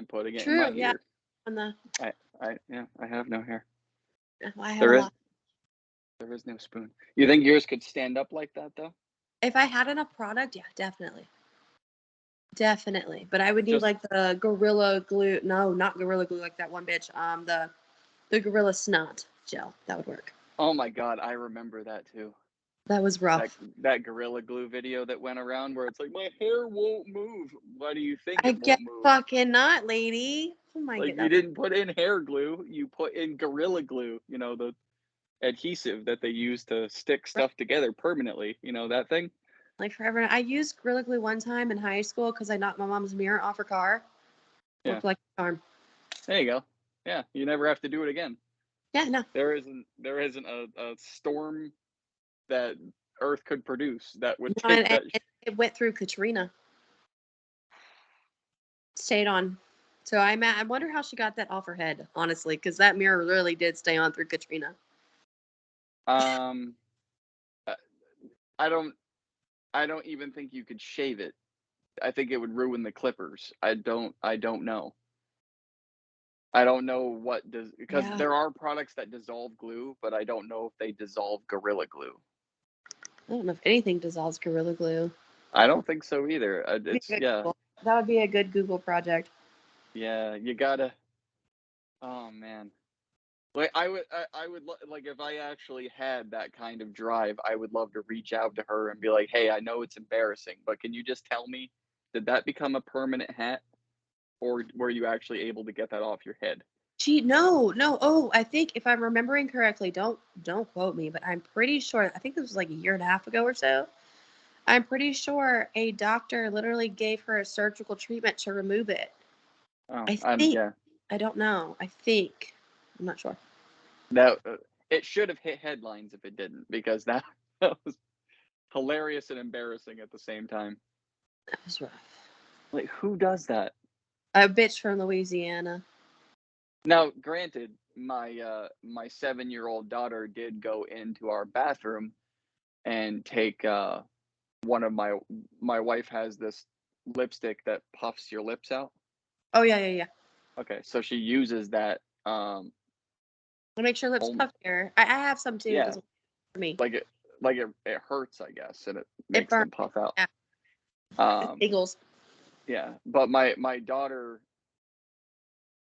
and putting it in True, my yeah. ear. On the, I have no hair. I have There a is lot. there is no spoon. You think yours could stand up like that though? If I had enough product, yeah, definitely. Definitely. But I would need Just like the Gorilla Glue. No, not Gorilla Glue like that one bitch. The Gorilla Snot gel. That would work. oh my god, I remember that too. That was That rough. that Gorilla Glue video that went around where it's like my hair won't move. Why do you think I it won't guess move? fucking not, lady. Oh my Like you god. didn't put in hair glue, you put in Gorilla Glue, you know, the adhesive that they use to stick stuff together permanently, you know, that thing? Like forever. I used Gorilla Glue one time in high school because I knocked my mom's mirror off her car. Yeah. Worked like a charm. There you go. Yeah, you never have to do it again. Yeah, no. There isn't a storm that Earth could produce that would No, take that. it went through Katrina. Stayed on. So I wonder how she got that off her head, honestly, because that mirror really did stay on through Katrina. Um, uh, I don't even think you could shave it. I think it would ruin the clippers. I don't know. I don't know what does because Yeah. there are products that dissolve glue, but I don't know if they dissolve Gorilla Glue. I don't know if anything dissolves Gorilla Glue. I don't think so either. It's That would be a good Google project. yeah. You gotta. Oh man. Like I would like if I actually had that kind of drive, I would love to reach out to her and be like, "Hey, I know it's embarrassing, but can you just tell me, did that become a permanent hat, or were you actually able to get that off your head?" No. Oh, I think if I'm remembering correctly, don't quote me, but I'm pretty sure. I think this was like a year and a half ago or so. I'm pretty sure a doctor literally gave her a surgical treatment to remove it. Oh, I think. yeah. I don't know. I think. I'm not sure. That it should have hit headlines if it didn't, because that, that was hilarious and embarrassing at the same time. That was rough. Like, who does that? A bitch from Louisiana. Now, granted, my 7-year-old daughter did go into our bathroom and take one of my wife has this lipstick that puffs your lips out. Oh yeah. Okay, so she uses that It makes your lips only, puffier. I have some too. It yeah, doesn't work for me. it hurts, I guess, and it It makes burns. them puff out. Yeah. It Um, tingles. yeah, but my daughter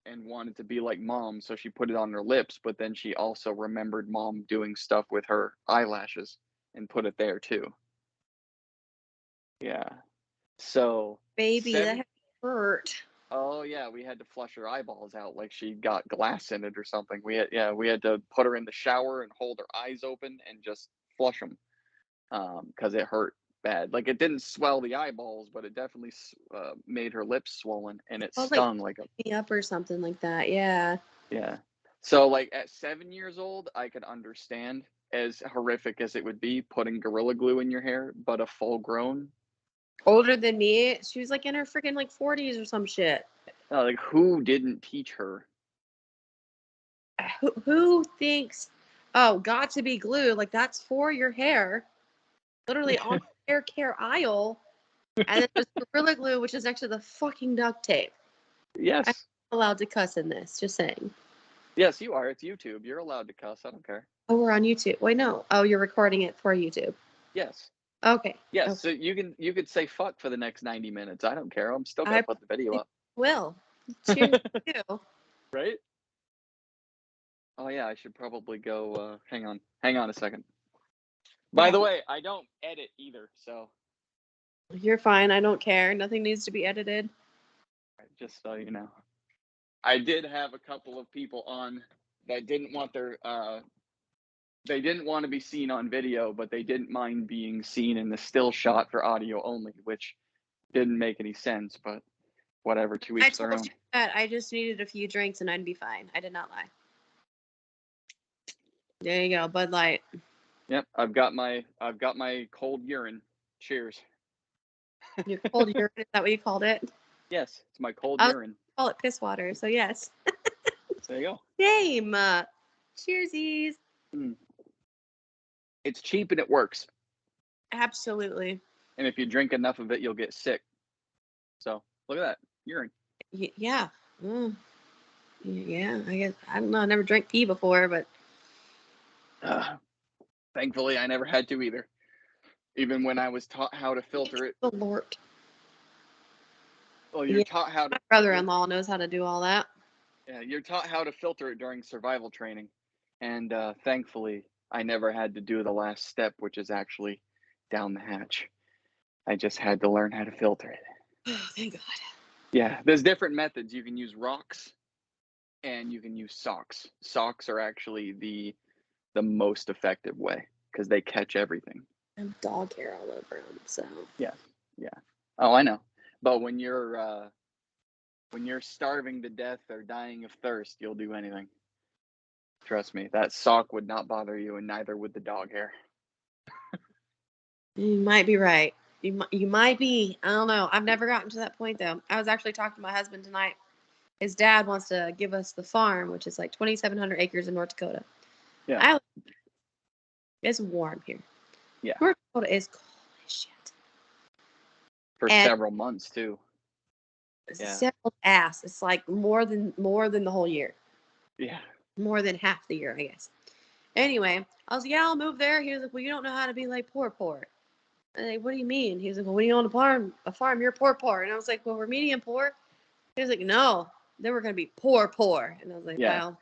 and wanted to be like mom, so she put it on her lips, but then she also remembered mom doing stuff with her eyelashes and put it there too. Yeah. So Baby, seven that hurt. oh yeah, we had to flush her eyeballs out like she got glass in it or something. We had to put her in the shower and hold her eyes open and just flush them because it hurt bad. Like it didn't swell the eyeballs, but it definitely made her lips swollen and it Well, like stung like a me up or something like that. Yeah. yeah. So like at 7 years old, I could understand as horrific as it would be putting Gorilla Glue in your hair, but a full grown, Older than me, she was like in her freaking like 40s or some shit. like who didn't teach her? Who thinks, oh, got to be glue? Like that's for your hair, literally on the hair care aisle, and then there's Gorilla Glue, which is next to the fucking duct tape. I'm Yes. allowed to cuss in this. Just saying. Yes, you are. It's YouTube. You're allowed to cuss. I don't care. Oh, we're on YouTube. Wait, no. Oh, you're recording it for YouTube. Yes. Okay. Yes. Okay. So you could say fuck for the next 90 minutes. I don't care. I'm still gonna I put the video up. will. Cheers to you. Right? Oh yeah, I should probably go hang on a second. By Yeah. the way, I don't edit either, so You're fine. I don't care. Nothing needs to be edited. just so you know. I did have a couple of people on that didn't want their they didn't want to be seen on video, but they didn't mind being seen in the still shot for audio only, which didn't make any sense, but whatever, to I each their told own. you that I just needed a few drinks and I'd be fine. I did not lie. There you go, Bud Light. Yep, I've got my cold urine. Cheers. Your cold urine, is that what you called it? Yes, it's my cold I was urine. call it piss water, so yes. There you go. Same. Cheersies. It's cheap and it works. Absolutely. And if you drink enough of it, you'll get sick. So look at that urine. Yeah. Mm, yeah, I guess I don't know. I never drank pee before, but Thankfully, I never had to either. Even when I was taught how to filter it. the Lord. Well, you're Yeah, taught how to. my brother-in-law knows how to do all that. Yeah, you're taught how to filter it during survival training, and thankfully, I never had to do the last step, which is actually down the hatch. I just had to learn how to filter it. Oh, thank God. Yeah, there's different methods. You can use rocks, and you can use socks. Socks are actually the most effective way because they catch everything. I have dog hair all over him, so. Yes, yeah. Oh, I know. But when you're starving to death or dying of thirst, you'll do anything. Trust me, that sock would not bother you, and neither would the dog hair. You might be right. You might be. I don't know. I've never gotten to that point though. I was actually talking to my husband tonight. His dad wants to give us the farm, which is like 2,700 acres in North Dakota. Yeah, I It's warm here. yeah. North Dakota is cold as shit. For And several months too. it's Yeah, settled ass. It's like more than the whole year. yeah. More than half the year, I guess. Anyway, I was like, yeah, I'll move there. He was like, well, you don't know how to be like poor. And like, what do you mean? He was like, well, when you own a farm, you're poor. And I was like, well, we're medium poor. He was like, no, then we're gonna be poor. And I was like, Yeah, well,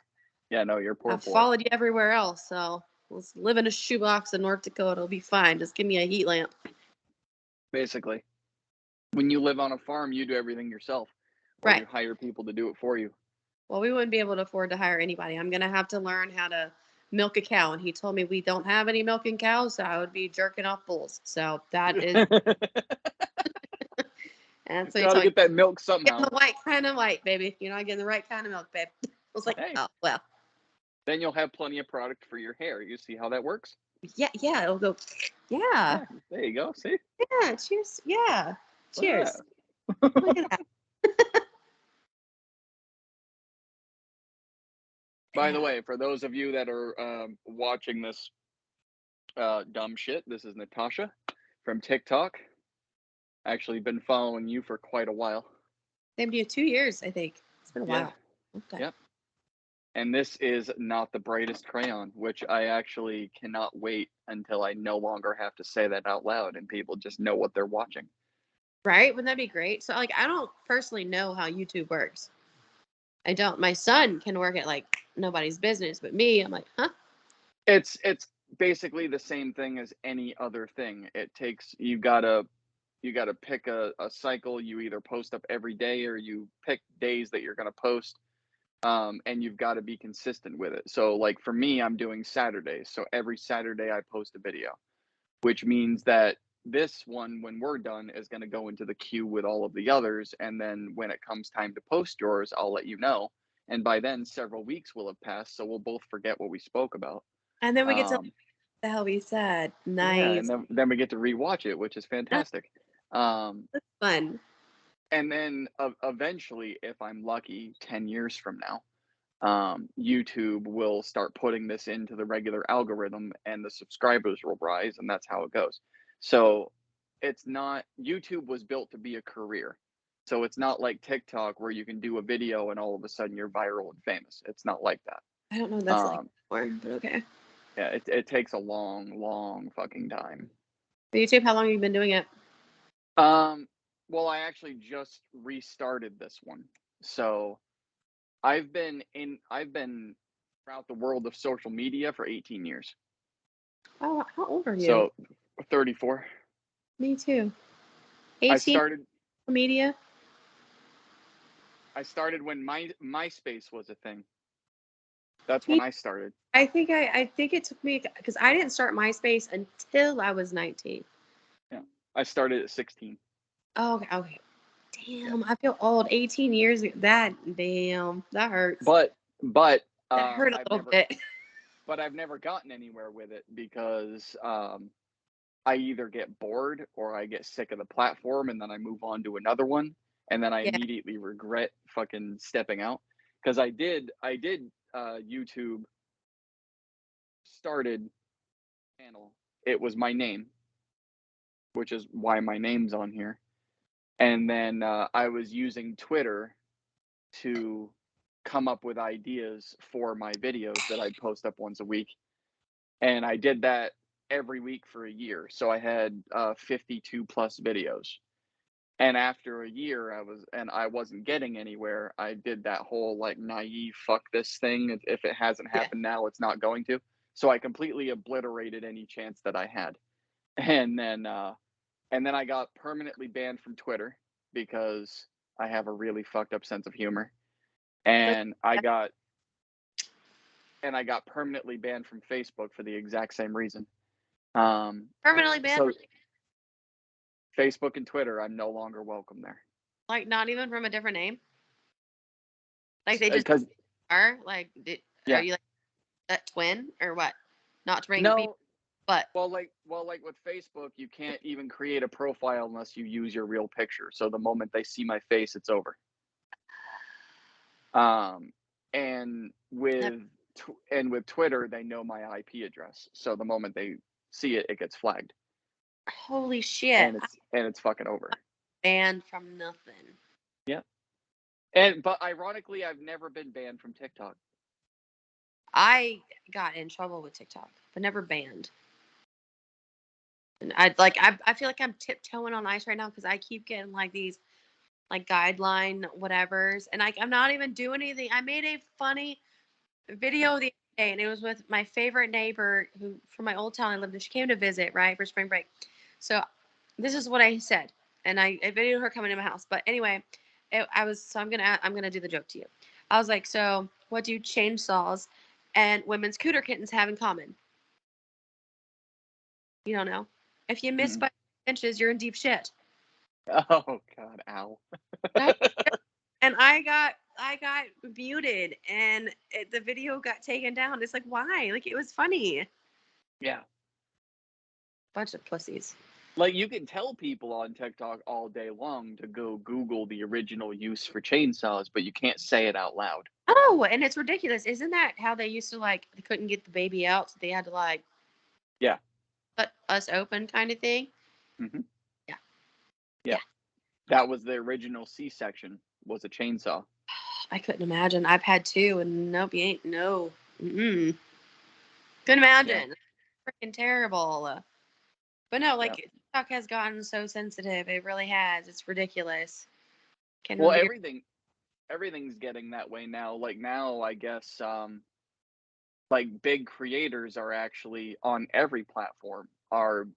yeah. No, you're I've poor. followed you everywhere else, so let's live in a shoebox in North Dakota. It'll be fine. Just give me a heat lamp. Basically, when you live on a farm, you do everything yourself, or Right. you hire people to do it for you. Well, we wouldn't be able to afford to hire anybody. I'm gonna have to learn how to milk a cow. And he told me we don't have any milking cows, so I would be jerking off bulls. So that is that's what he Got to told me. get that milk Getting somehow. the right kind of white, baby. You're not getting the right kind of milk, babe. I was like, Hey, oh well. then you'll have plenty of product for your hair. You see how that works? Yeah, it'll go. Yeah. Yeah, there you go. See? Yeah. Cheers. Yeah. Yeah. Cheers. Look at that. By the way, for those of you that are watching this dumb shit, this is Natasha from TikTok. Actually, been following you for quite a while. Same to you. 2 years, I think. It's been a Yeah. while. Okay. Yep. And this is not the brightest crayon, which I actually cannot wait until I no longer have to say that out loud and people just know what they're watching. Right? Wouldn't that be great? So, like, I don't personally know how YouTube works. I don't. My son can work it like nobody's business, but me, I'm like, huh? It's basically the same thing as any other thing. It takes you gotta pick a cycle. You either post up every day or you pick days that you're gonna post. And you've got to be consistent with it. So, like for me, I'm doing Saturdays. So every Saturday I post a video, which means that this one, when we're done, is going to go into the queue with all of the others. And then when it comes time to post yours, I'll let you know. And by then, several weeks will have passed. So we'll both forget what we spoke about. And then we get to Um, the hell we said. yeah. And Nice. then we get to rewatch it, which is That's fantastic. Um, fun. and then eventually, if I'm lucky, 10 years from now, YouTube will start putting this into the regular algorithm and the subscribers will rise, and that's how it goes. So it's not, YouTube was built to be a career. So it's not like TikTok where you can do a video and all of a sudden you're viral and famous. It's not like that. I don't know what that's like anymore, but okay. Yeah, it takes a long, long fucking time. But YouTube, how long have you been doing it? Um, well, I actually just restarted this one. So I've been throughout the world of social media for 18 years. Oh, how old are you? So 34. Me too. I 18 started media. I started when MySpace was a thing. That's when Me, I started. I think it took me because I didn't start MySpace until I was 19. Yeah. I started at 16. Oh, okay. Yeah. Damn, I feel old. 18 years. That hurts. But That hurt a I've little never bit. I've never gotten anywhere with it because I either get bored or I get sick of the platform and then I move on to another one and then I Yeah. immediately regret fucking stepping out because I did YouTube started channel. It was my name, which is why my name's on here. And then I was using Twitter to come up with ideas for my videos that I'd post up once a week. And I did that every week for a year. So I had 52 plus videos. And after a year, I wasn't getting anywhere. I did that whole like naive fuck this thing. If it hasn't Yeah. happened now, it's not going to. So I completely obliterated any chance that I had. And then I got permanently banned from Twitter because I have a really fucked up sense of humor. And I got permanently banned from Facebook for the exact same reason. Permanently banned. So Facebook and Twitter, I'm no longer welcome there. Like, not even from a different name? Like, they just Because are? Like, yeah. are you like that twin or what? Not to bring No, people, but well, like with Facebook, you can't even create a profile unless you use your real picture. So the moment they see my face, it's over. And with Twitter, they know my IP address. So the moment they see it, it gets flagged, holy shit. and it's fucking over. Banned from nothing. Yeah. But ironically, I've never been banned from TikTok. I got in trouble with TikTok, but never banned. And I feel like I'm tiptoeing on ice right now because I keep getting like these like guideline whatevers, and I'm not even doing anything. I made a funny video the other day, and it was with my favorite neighbor who from my old town I lived in. She came to visit, right, for spring break. So this is what I said, and I videoed her coming to my house. But anyway, I'm gonna do the joke to you. I was like, so what do chainsaws and women's cooter kittens have in common? You don't know. If you miss by inches, you're in deep shit. Oh God, ow. And I got muted, and the video got taken down. It's like, why? Like, it was funny. Yeah. Bunch of pussies. Like, you can tell people on TikTok all day long to go Google the original use for chainsaws, but you can't say it out loud. Oh, and it's ridiculous. Isn't that how they used to, like, they couldn't get the baby out, so they had to, like, Yeah. cut us open kind of thing? Mm-hmm. Yeah. Yeah. That was the original C-section, was a chainsaw. I couldn't imagine. I've had two, and nope, you ain't, no. Mm-mm. Couldn't imagine. Yeah. Freaking terrible. But no, like, TikTok has gotten so sensitive. It really has. It's ridiculous. Well, everything's getting that way now. Like, now, I guess, like, big creators are actually on every platform are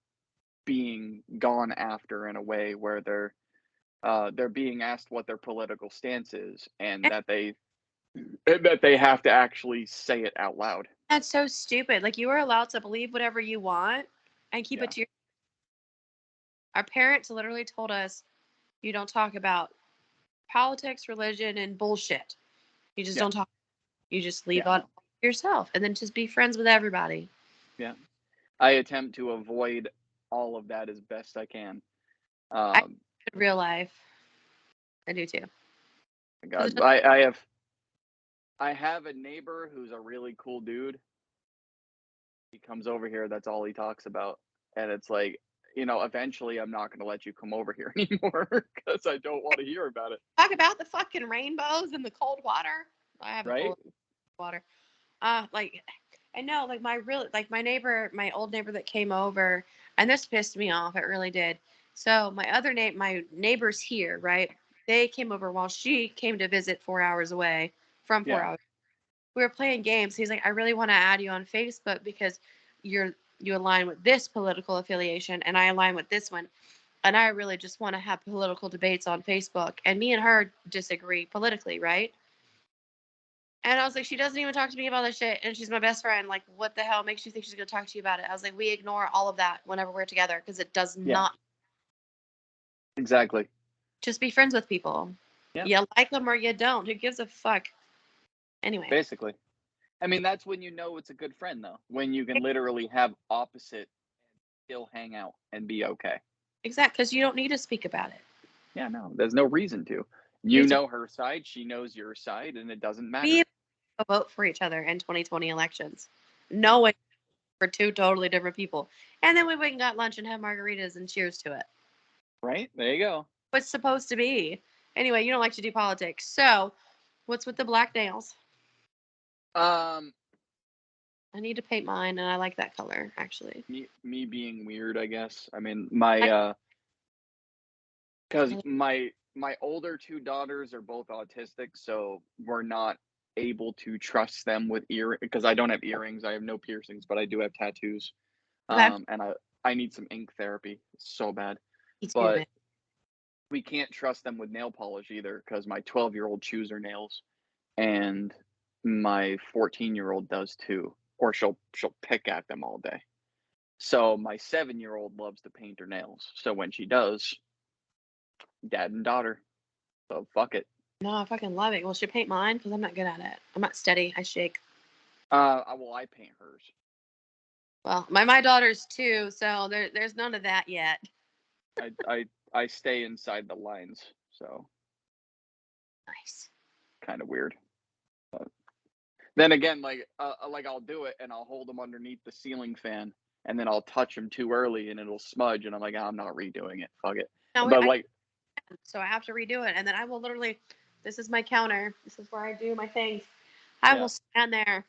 being gone after in a way where they're being asked what their political stance is, and that they have to actually say it out loud. That's so stupid. Like, you are allowed to believe whatever you want and keep it to your. Our parents literally told us, you don't talk about politics, religion, and bullshit. You just don't talk. You just leave on yourself, and then just be friends with everybody. Yeah, I attempt to avoid all of that as best I can. In real life, I do too. God, I have a neighbor who's a really cool dude. He comes over here, that's all he talks about. And it's like, eventually I'm not going to let you come over here anymore because I don't want to hear about it. Talk about the fucking rainbows and the cold water. I have a cold water. Like, I know, like my neighbor, my old neighbor that came over, and this pissed me off. It really did. So my neighbors here, right? They came over while she came to visit 4 hours away from 4 hours. We were playing games. He's like, I really want to add you on Facebook because you align with this political affiliation, and I align with this one. And I really just want to have political debates on Facebook. And me and her disagree politically, right? And I was like, she doesn't even talk to me about this shit, and she's my best friend. Like, what the hell makes you think she's going to talk to you about it? I was like, we ignore all of that whenever we're together because it does not. Exactly. Just be friends with people. Yeah. You like them or you don't. Who gives a fuck? Anyway. Basically. I mean, that's when you know it's a good friend, though. When you can literally have opposite and still hang out and be okay. Exactly, because you don't need to speak about it. Yeah, no, there's no reason to. You know her side, she knows your side, and it doesn't matter. We vote for each other in 2020 elections. Knowing for two totally different people. And then we went and got lunch and had margaritas and cheers to it. Right? There you go. What's supposed to be. Anyway, you don't like to do politics. So What's with the black nails? Um, I need to paint mine, and I like that color, actually. me being weird, I guess. I mean, I, because my older two daughters are both autistic, so we're not able to trust them with because I don't have earrings, I have no piercings, but I do have tattoos. okay. And I need some ink therapy so bad. Me too, But man. we can't trust them with nail polish either because my 12-year-old chews her nails, and my 14-year-old does too, or she'll pick at them all day. So my 7-year-old loves to paint her nails. So when she does, dad and daughter. So fuck it. No, I fucking love it. Well, should paint mine because I'm not good at it. I'm not steady. I shake. Well, I paint hers. Well, my daughters too, so there's none of that yet. I stay inside the lines, so Nice. kind of weird. But then again, like I'll do it and I'll hold them underneath the ceiling fan, and then I'll touch them too early and it'll smudge, and I'm like, oh, I'm not redoing it. Fuck it. Now But like, so I have to redo it, and then I will literally. This is my counter. This is where I do my things. I yeah. will stand there.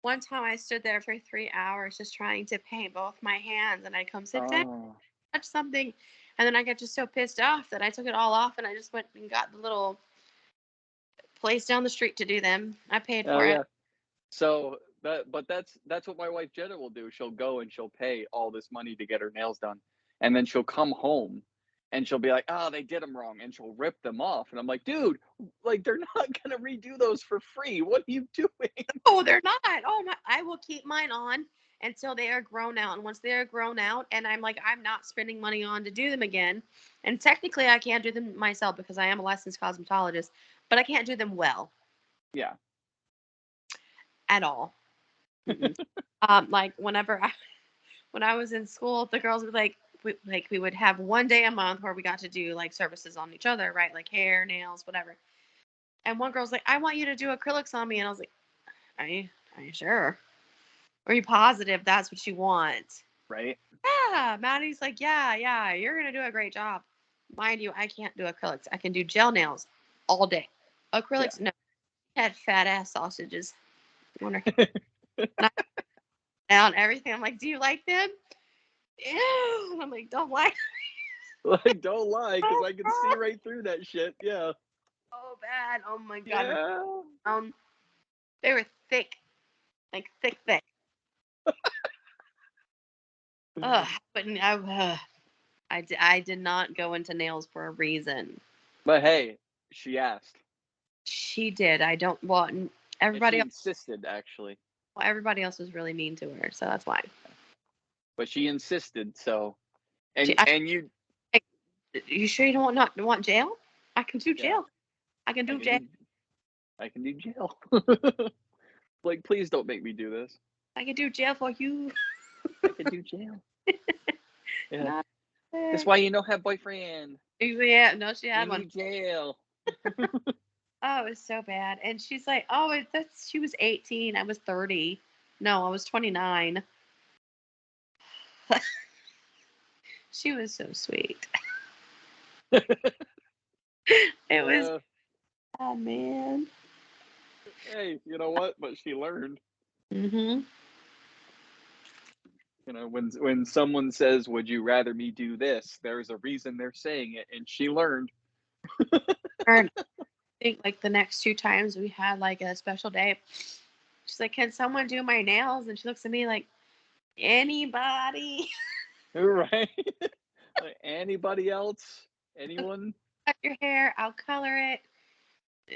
One time I stood there for 3 hours just trying to paint both my hands, and I come sit down, Oh, touch something, and then I got just so pissed off that I took it all off, and I just went and got the little place down the street to do them. I paid oh for it. yeah. So that's what my wife Jenna will do. She'll go and she'll pay all this money to get her nails done, and then she'll come home and she'll be like, "Oh, they did them wrong," and she'll rip them off. And I'm like, "Dude, like they're not gonna redo those for free. What are you doing?" Oh, they're not. Oh my! I will keep mine on until they are grown out, and once they are grown out, and I'm like, I'm not spending money on to do them again. And technically, I can't do them myself because I am a licensed cosmetologist, but I can't do them well Yeah. at all. Mm-mm. Like when I was in school, the girls would we would have one day a month where we got to do like services on each other, right? Like hair, nails, whatever. And one girl's like, I want you to do acrylics on me, and I was like, are you sure? Are you positive that's what you want? Right. Yeah. Maddie's like, yeah, you're gonna do a great job. Mind you, I can't do acrylics. I can do gel nails all day. Yeah. Acrylics, no. I had fat ass sausages. I wonder. Down everything. I'm like, do you like them? Ew. And I'm like, don't like Like, don't lie, because them. I can see right through that shit. Yeah. So bad. Oh my god. Yeah. They were thick, like thick. Ugh. But I did not go into nails for a reason. But hey, she asked. She did. I don't. Well, And everybody she else. insisted, actually. Well, everybody else was really mean to her, so that's why. But she insisted, so She. and you I, you sure you don't not want jail? I can do yeah, jail. I can I do can jail. do I can do jail. Like, please don't make me do this. I can do jail for you. I can do jail. Yeah. Not That's fair. why you don't have boyfriend. Yeah, no, she You had one. need jail. Oh, it was so bad. And she's like, oh, she was 18. I was 30. No, I was 29. She was so sweet. It was, Uh, oh man. hey, you know what? But she learned. Mm-hmm. You know, when someone says, "Would you rather me do this?" There's a reason they're saying it, and she learned. I think like the next two times we had like a special day, she's like, can someone do my nails? And she looks at me like, anybody? Right? Like, anybody else? Anyone? Cut your hair, I'll color it.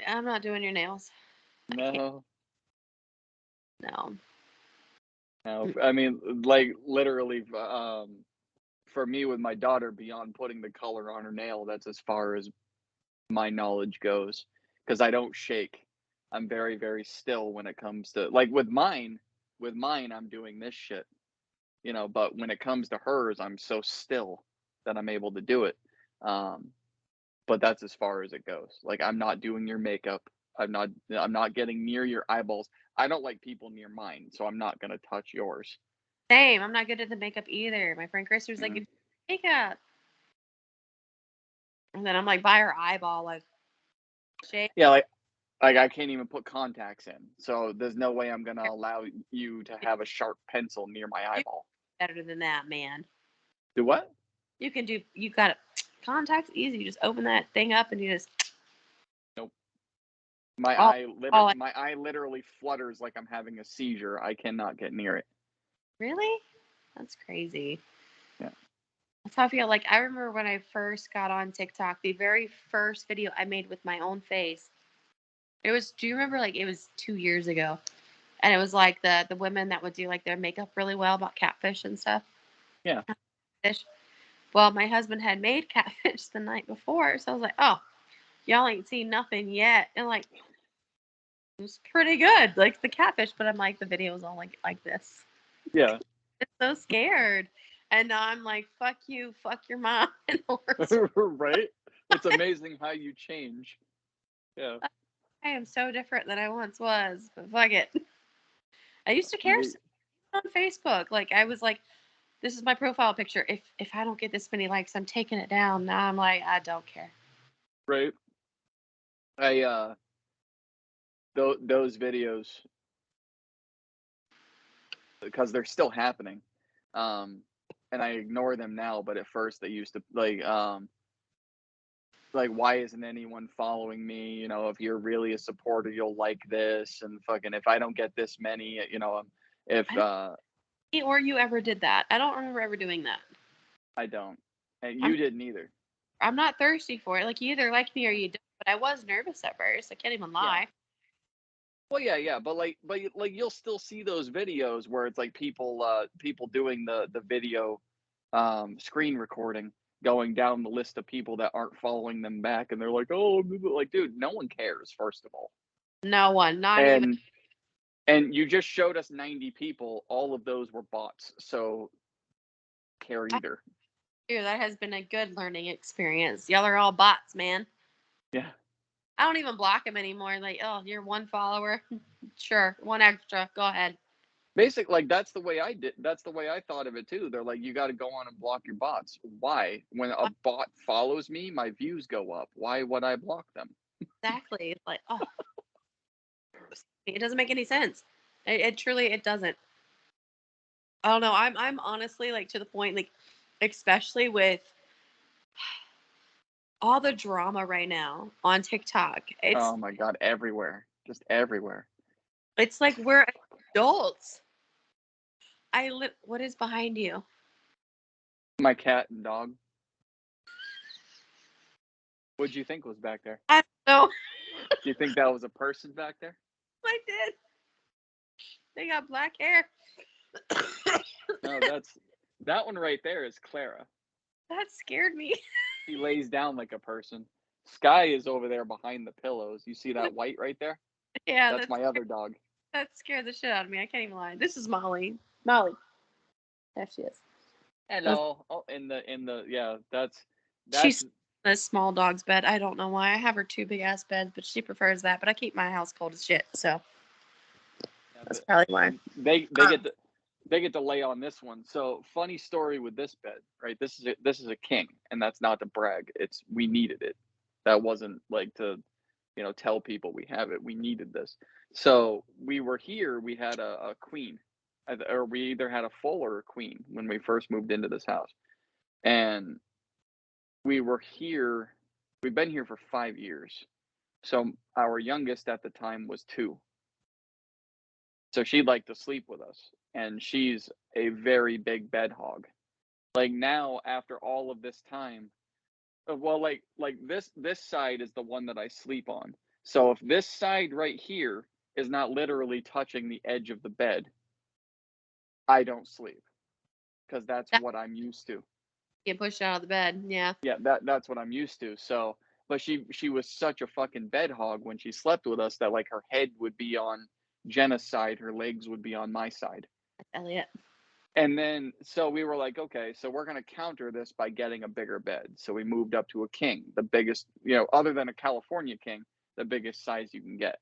I'm not doing your nails. I can't. No. No. No. I mean, like literally, for me with my daughter, beyond putting the color on her nail, that's as far as my knowledge goes. Because I don't shake. I'm very, very still when it comes to like with mine, I'm doing this shit, you know, but when it comes to hers, I'm so still that I'm able to do it. Um, but that's as far as it goes. Like, I'm not doing your makeup. I'm not getting near your eyeballs. I don't like people near mine, so I'm not gonna touch yours. Same. I'm not good at the makeup either. My friend Christy was like, Mhm. "You do makeup." And then I'm like by her eyeball, like shade. Yeah, like Like, I can't even put contacts in, so there's no way I'm gonna allow you to have a sharp pencil near my You eyeball. better than that, man. Do what? You got it. Contacts easy. You just open that thing up and you just Nope. all all My eye literally flutters like I'm having a seizure. I cannot get near it. really? That's crazy. Yeah. That's how I feel. Like I remember when I first got on TikTok, the very first video I made with my own face. Do you remember like it was 2 years ago? And it was like the women that would do like their makeup really well about catfish and stuff. Yeah. Fish. Well, my husband had made catfish the night before, so I was like, "Oh, y'all ain't seen nothing yet." And like it was pretty good, like the catfish, but I'm like the video was all like this. Yeah. It's so scared. And now I'm like, fuck you, fuck your mom, and the worst. Right? It's amazing how you change. Yeah. I am so different than I once was, but fuck it. I used to care They so much on Facebook. Like I was like, this is my profile picture. If I don't get this many likes, I'm taking it down. Now I'm like, I don't care. right? I those videos, because they're still happening. And I ignore them now, but at first they used to like, why isn't anyone following me? You know, if you're really a supporter, you'll like this, and fucking if I don't get this many, if I don't or you ever did that. I don't remember ever doing that. I don't, and I'm you didn't either. I'm not thirsty for it. Like you either like me or you don't. But I was nervous at first. I can't even Yeah. lie. Well, yeah, but like you'll still see those videos where it's like people doing the video screen recording, going down the list of people that aren't following them back, and they're like, "Oh," like, dude, no one cares, first of all. No one, not even. And you just showed us 90 people, all of those were bots, so care either. Dude, that has been a good learning experience. Y'all are all bots, man. Yeah. I don't even block them anymore. Like, oh, you're one follower. Sure, one extra. Go ahead. Basically, like, that's the way I thought of it too. They're like, you got to go on and block your bots. Why? When a bot follows me, my views go up. Why would I block them? Exactly. It's like, oh, it doesn't make any sense. It truly it doesn't. I don't know. I'm honestly like to the point, like, especially with all the drama right now on TikTok. Oh my god, everywhere. Just everywhere. It's like we're adults. What is behind you? My cat and dog. What'd you think was back there? I don't know. Do you think that was a person back there? I did. They got black hair. No, that one right there is Clara. That scared me. She lays down like a person. Sky is over there behind the pillows. You see that white right there? Yeah, That's my other dog. that scared the shit out of me. I can't even lie. This is Molly. Molly. There she is. Hello. Oh, yeah, that's She's in a small dog's bed. I don't know why. I have her two big ass beds, but she prefers that. But I keep my house cold as shit, so yeah, that's probably why. they get to lay on this one. So funny story with this bed, right? This is a king, and that's not to brag. It's we needed it. That wasn't like to, tell people we have it. We needed this. So we were here. We had a queen, or we either had a full or a queen when we first moved into this house, and we were here. We've been here for 5 years. So our youngest at the time was 2. So she'd like to sleep with us, and she's a very big bed hog. Like now, after all of this time, well, like this side is the one that I sleep on. So if this side right here is not literally touching the edge of the bed, I don't sleep because that's That what I'm used to. get pushed out of the bed. Yeah. Yeah, that's what I'm used to. So, but she was such a fucking bed hog when she slept with us that like her head would be on Jenna's side, her legs would be on my side. Elliot. And then so we were like, okay, so we're gonna counter this by getting a bigger bed. So we moved up to a king, the biggest, other than a California king, the biggest size you can get.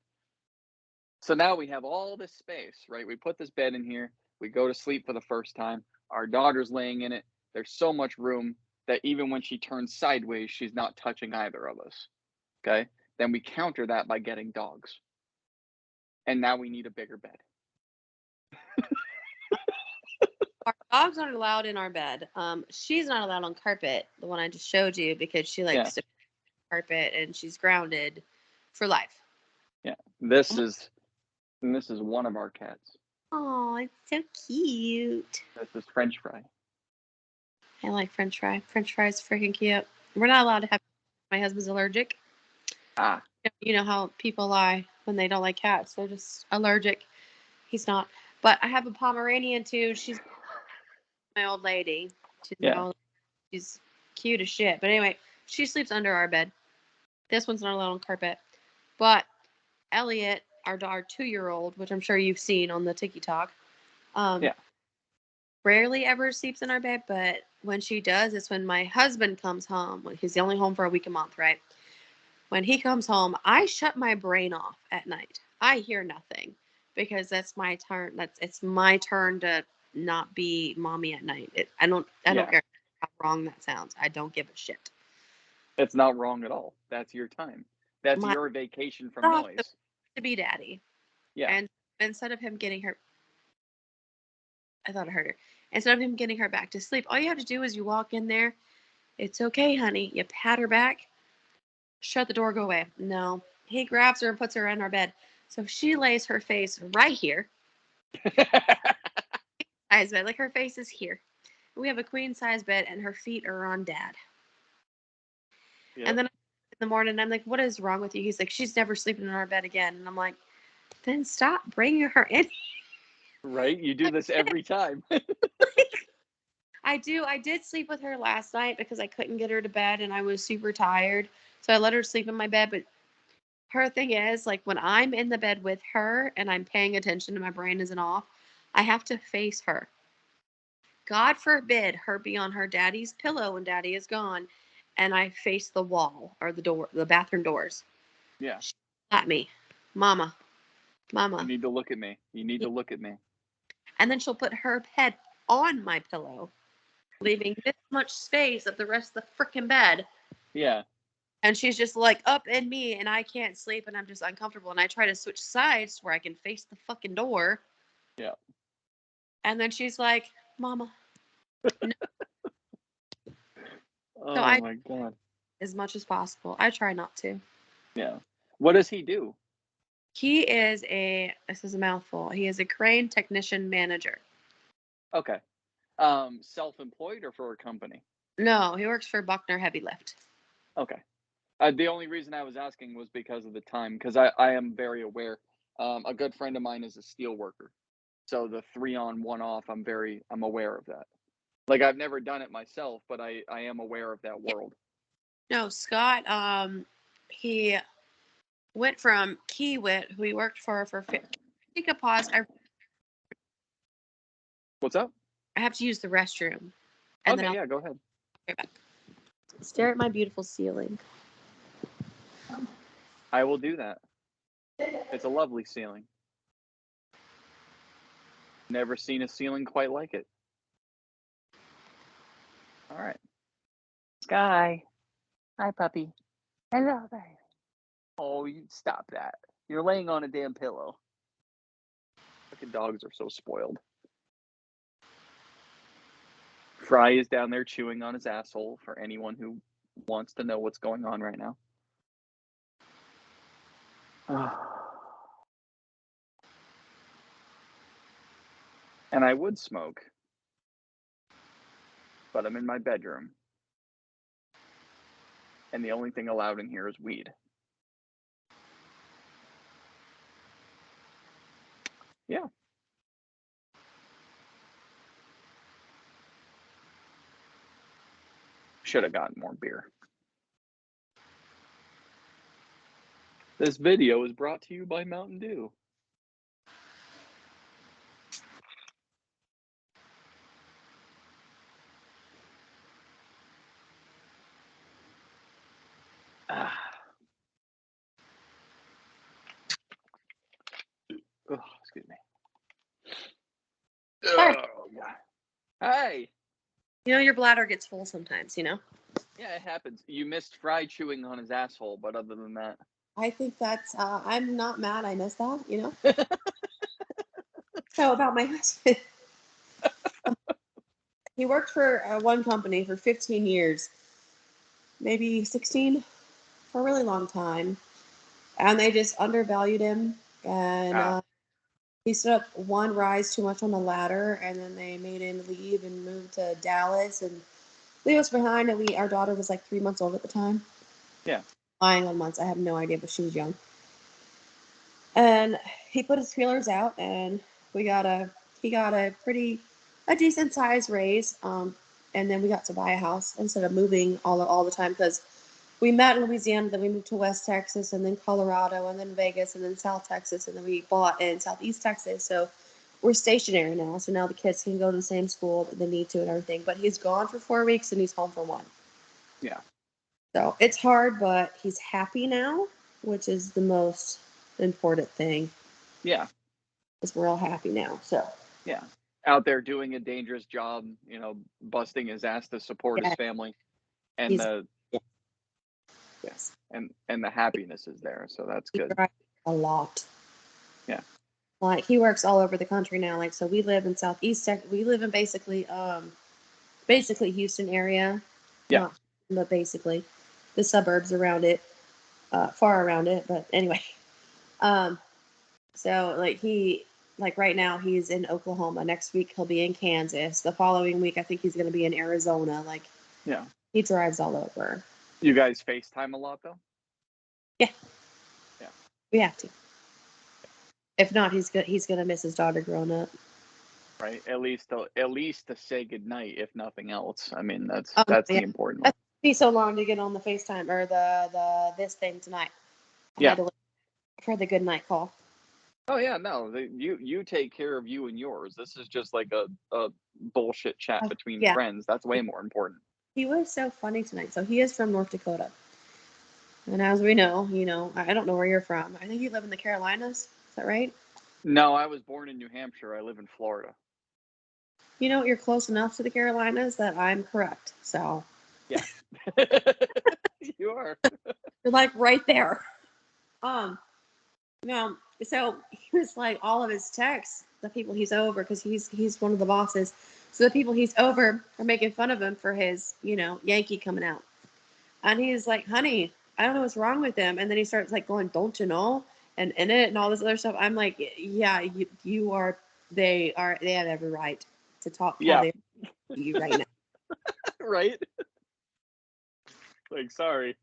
So now we have all this space, right? We put this bed in here. We go to sleep for the first time. Our daughter's laying in it. There's so much room that even when she turns sideways, she's not touching either of us. Okay. Then we counter that by getting dogs. And now we need a bigger bed. Our dogs aren't allowed in our bed. She's not allowed on carpet, the one I just showed you, because she likes to carpet and she's grounded for life. Yeah. This is one of our cats. Oh, it's so cute. This is French Fry. I like French fry. French fry is freaking cute. We're not allowed to have. My husband's allergic. Ah. You know how people lie when they don't like cats. They're just allergic. He's not. But I have a Pomeranian too. She's my old lady. She's cute as shit. But anyway, she sleeps under our bed. This one's not allowed on carpet. But Elliot, our 2-year-old, which I'm sure you've seen on the Tik Tok, rarely ever sleeps in our bed. But when she does, it's when my husband comes home. He's only home for a week a month, right? When he comes home, I shut my brain off at night. I hear nothing because that's my turn. It's my turn to not be mommy at night. I don't care how wrong that sounds. I don't give a shit. It's not wrong at all. That's your time. That's your vacation from noise. To be daddy. Yeah. And instead of him getting her, I thought I heard her. Instead of him getting her back to sleep, all you have to do is you walk in there. It's okay, honey. You pat her back. Shut the door, go away. No. He grabs her and puts her in our bed. So she lays her face right here. Size bed. Like her face is here. We have a queen size bed and her feet are on dad. Yep. And then in the morning, I'm like, what is wrong with you? He's like, she's never sleeping in our bed again. And I'm like, then stop bringing her in. Right? You do this every time. I do. I did sleep with her last night because I couldn't get her to bed and I was super tired. So I let her sleep in my bed. But her thing is, like, when I'm in the bed with her and I'm paying attention and my brain isn't off, I have to face her. God forbid her be on her daddy's pillow when daddy is gone and I face the wall or the door, the bathroom doors. Yeah. She'll at me. Mama. You need to look at me. You need to look at me. And then she'll put her head on my pillow, leaving this much space of the rest of the freaking bed. Yeah. And she's just like up in me and I can't sleep and I'm just uncomfortable. And I try to switch sides where I can face the fucking door. Yeah. And then she's like, Mama. No. Oh so my God. As much as possible. I try not to. Yeah. What does he do? He is this is a mouthful. He is a crane technician manager. Okay. Self-employed or for a company? No, he works for Buckner Heavy Lift. Okay. The only reason I was asking was because of the time, because I am very aware. A good friend of mine is a steel worker. So the 3 on 1 off, I'm aware of that. Like, I've never done it myself, but I am aware of that world. No, Scott, he went from Kiewit, who he worked for take a pause. What's up? I have to use the restroom. And okay, yeah, go ahead. Stare at my beautiful ceiling. I will do that. It's a lovely ceiling. Never seen a ceiling quite like it. All right. Sky. Hi, puppy. Hello, baby. Oh, you stop that. You're laying on a damn pillow. Fucking dogs are so spoiled. Fry is down there chewing on his asshole for anyone who wants to know what's going on right now. And I would smoke, but I'm in my bedroom. And the only thing allowed in here is weed. Yeah. Should have gotten more beer. This video is brought to you by Mountain Dew. Oh, excuse me. Sorry. Oh, God. Hey. You know, your bladder gets full sometimes, you know? Yeah, it happens. You missed Fry chewing on his asshole, but other than that. I think that's, I'm not mad I missed that, you know? So about my husband, he worked for one company for 15 years, maybe 16, for a really long time. And they just undervalued him. And Ah, he stood up one rise too much on the ladder, and then they made him leave and move to Dallas and leave us behind. And our daughter was like 3 months old at the time. yeah, Lying on months, I have no idea, but she was young. And he put his feelers out, and we got a he got a decent size raise. And then we got to buy a house instead of moving all the time, because we met in Louisiana, then we moved to West Texas, and then Colorado, and then Vegas, and then South Texas, and then we bought in Southeast Texas. So we're stationary now. So now the kids can go to the same school that they need to and everything. But he's gone for 4 weeks and he's home for one. yeah, So it's hard, but he's happy now, which is the most important thing. yeah, Is we're all happy now. So yeah. Out there doing a dangerous job, busting his ass to support his yeah, family, and he's the yeah, yes, and the happiness is there. So that's he good. drives a lot. Yeah, Like he works all over the country now. Like so, we live in Southeast Texas. We live in basically Houston area, yeah, not but basically the suburbs around it, far around it. But anyway, um, so like right now he's in Oklahoma. Next week he'll be in Kansas. The following week I think he's going to be in Arizona. Like yeah. he drives all over. You guys FaceTime a lot though? Yeah, Yeah, we have to. If not, he's gonna miss his daughter growing up. right. At least to say goodnight, if nothing else. I mean, that's Oh no, that's yeah. the important It one. took me so long to get on the FaceTime or the this thing tonight. I Yeah. had to wait for the good night call. Oh yeah, no, you take care of you and yours. This is just like a bullshit chat between Yeah, friends. That's way more important. he was so funny tonight. So he is from North Dakota, and as we know, I don't know where you're from. I think you live in the Carolinas. Is that right? No, I was born in New Hampshire. I live in Florida. You're close enough to the Carolinas that I'm correct. So Yeah. You are. you're like right there. Um, no, so he was like all of his texts, the people he's over, because he's one of the bosses. So the people he's over are making fun of him for his, Yankee coming out. And he's like, honey, I don't know what's wrong with him. And then he starts like going, don't you know? And in it and all this other stuff. I'm like, yeah, you are, they have every right to talk how Yeah, they to you right now. right? Like, sorry.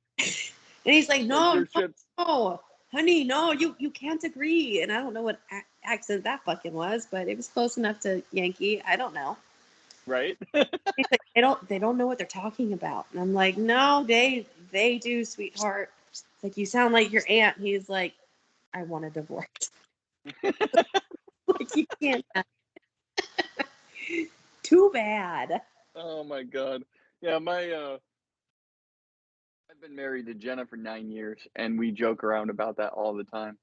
And he's like, Like no, your shit's no, honey, no, you can't agree. And I don't know what accent that fucking was, but it was close enough to Yankee. I don't know. right. He's like, they don't know what they're talking about. And I'm like, no, they do, sweetheart. It's like, you sound like your aunt. He's like, I want a divorce. Like you can't. Too bad. Oh my god. Yeah, my I've been married to Jenna for 9 years, and we joke around about that all the time.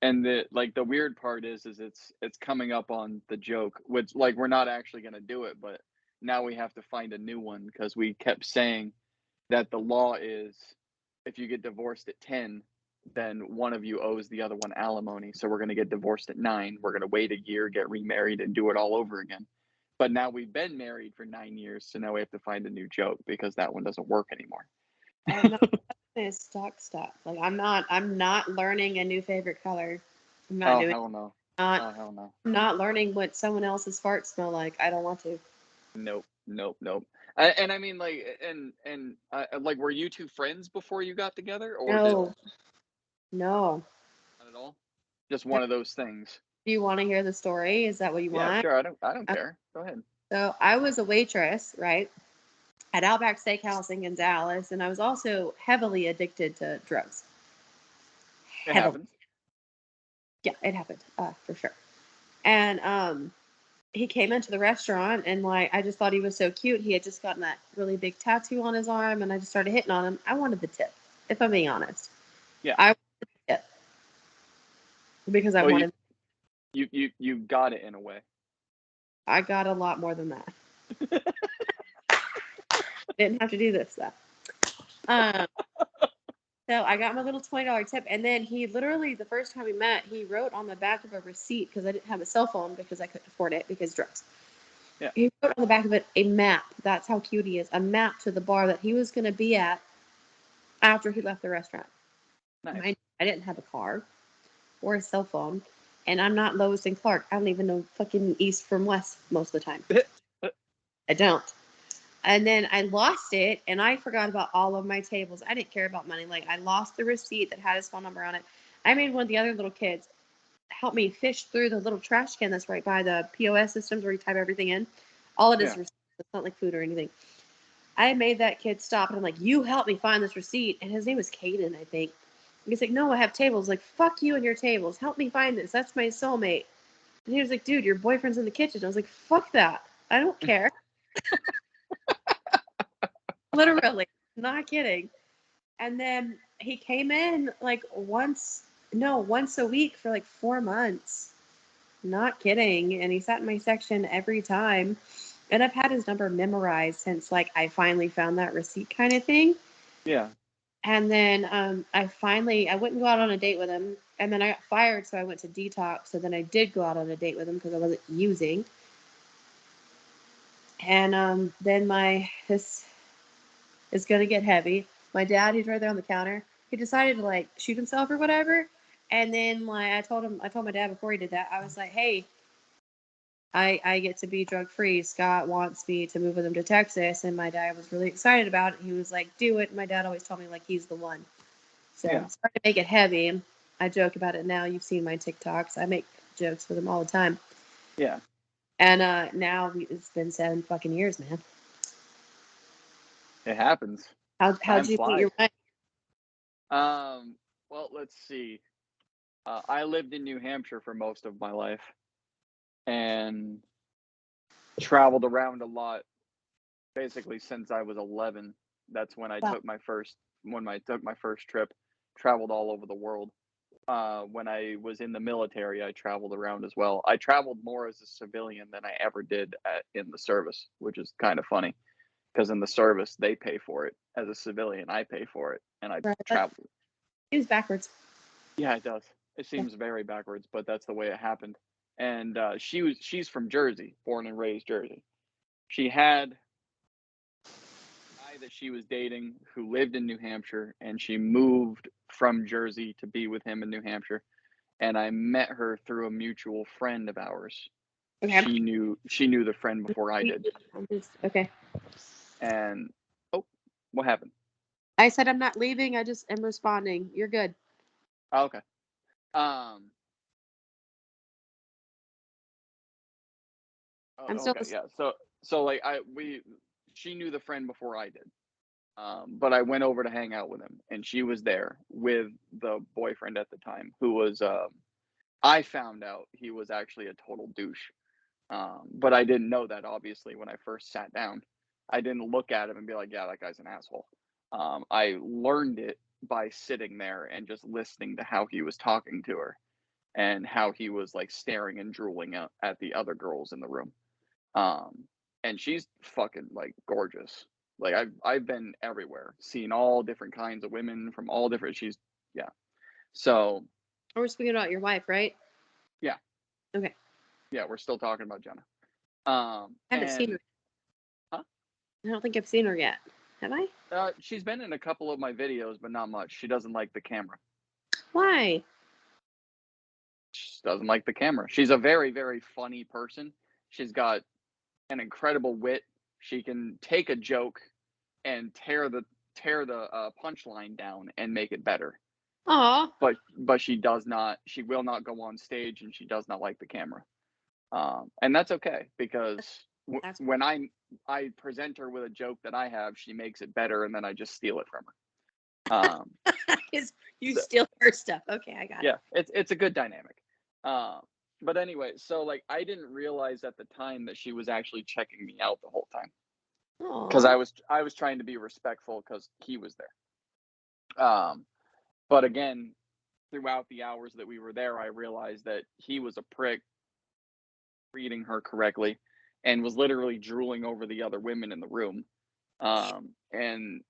And the weird part is it's coming up on the joke, which like we're not actually gonna do it, but now we have to find a new one because we kept saying that the law is if you get divorced at 10, then one of you owes the other one alimony. So we're gonna get divorced at 9. We're gonna wait a year, get remarried, and do it all over again. But now we've been married for 9 years, so now we have to find a new joke because that one doesn't work anymore. Oh no, it's stuck stuff. Like I'm not learning a new favorite color. I'm not Oh doing hell no. not Oh hell no. I'm not learning what someone else's farts smell like. I don't want to. Nope, nope, nope. And I mean, like, like, were you two friends before you got together, or did No, no. not at all? Just one of those things. Do you want to hear the story? Is that what you Yeah, want? sure. I don't Uh, care. Go ahead. So I was a waitress, right, at Outback Steakhouse in Gonzales, and I was also heavily addicted to drugs. It Heavily. happens. Yeah, it happened, for sure. And he came into the restaurant, and like I just thought he was so cute. He had just gotten that really big tattoo on his arm, and I just started hitting on him. I wanted the tip, if I'm being honest. Yeah. I wanted the tip because I Well, you wanted. you you you got it in a way. I got a lot more than that. Didn't have to do this though. Um, So I got my little $20 tip, and then he literally, the first time we met, he wrote on the back of a receipt because I didn't have a cell phone because I couldn't afford it because drugs. Yeah. He wrote on the back of it a map. That's how cute he is. A map to the bar that he was going to be at after he left the restaurant. Nice. I didn't have a car or a cell phone, and I'm not Lois and Clark. I don't even know fucking east from west most of the time. I don't. And then I lost it, and I forgot about all of my tables. I didn't care about money. Like, I lost the receipt that had his phone number on it. I made one of the other little kids help me fish through the little trash can that's right by the POS systems where you type everything in. All it is Yeah. receipts. It's not like food or anything. I made that kid stop, and I'm like, you help me find this receipt. And his name was Caden, I think. He's like, no, I have tables. Like, fuck you and your tables. Help me find this. That's my soulmate. And he was like, dude, your boyfriend's in the kitchen. I was like, fuck that. I don't care. Literally. Not kidding. And then he came in like once a week for like 4 months. Not kidding. And he sat in my section every time. And I've had his number memorized since like I finally found that receipt kind of thing. Yeah. And then I wouldn't go out on a date with him. And then I got fired, so I went to detox. So then I did go out on a date with him because I wasn't using. And then this is gonna get heavy. My dad, he's right there on the counter. He decided to like shoot himself or whatever. And then like I told my dad before he did that, I was like, hey, I get to be drug free. Scott wants me to move with him to Texas, and my dad was really excited about it. He was like, do it. My dad always told me like he's the one. So Yeah. I'm starting to make it heavy. I joke about it now. You've seen my TikToks. I make jokes with him all the time. Yeah. And now it's been 7 fucking years, man. It happens. How'd Time you meet flies. your wife? Well, let's see. I lived in New Hampshire for most of my life and traveled around a lot basically since I was 11. That's when I Wow. took my first trip, traveled all over the world. When I was in the military, I traveled around as well. I traveled more as a civilian than I ever did in the service, which is kind of funny because in the service they pay for it. As a civilian, I pay for it, and I Right. That traveled. seems backwards. Yeah, it does. It Yeah. seems very backwards, but that's the way it happened. And she's from Jersey, born and raised Jersey. She had a guy that she was dating who lived in New Hampshire, and she moved from Jersey to be with him in New Hampshire. And I met her through a mutual friend of ours. Okay. She knew the friend before I did. Okay. And oh, what happened? I said I'm not leaving. I just am responding. You're good. Oh, okay. Um. I'm Oh, still okay. listening. Yeah. So like she knew the friend before I did. But I went over to hang out with him, and she was there with the boyfriend at the time, who was. I found out he was actually a total douche. But I didn't know that obviously when I first sat down. I didn't look at him and be like, yeah, that guy's an asshole. I learned it by sitting there and just listening to how he was talking to her and how he was like staring and drooling at the other girls in the room. Um, and she's fucking like gorgeous. Like I've been everywhere, seen all different kinds of women from all different. She's yeah. So We're speaking about your wife, right? yeah, Okay. yeah, we're still talking about Jenna. I haven't seen her. And huh? I don't think I've seen her yet. Have I? She's been in a couple of my videos, but not much. She doesn't like the camera. Why? She doesn't like the camera. She's a very, very funny person. She's got an incredible wit. She can take a joke and tear the punchline down and make it better. Aw. But she does not. She will not go on stage, and she does not like the camera. And that's okay because That's when I present her with a joke that I have, she makes it better, and then I just steal it from her. because you So, steal her stuff. Okay, I got it. yeah, it's a good dynamic. But anyway, so like I didn't realize at the time that she was actually checking me out the whole time because Aw. I was trying to be respectful because he was there. But again, throughout the hours that we were there, I realized that he was a prick reading her correctly and was literally drooling over the other women in the room. And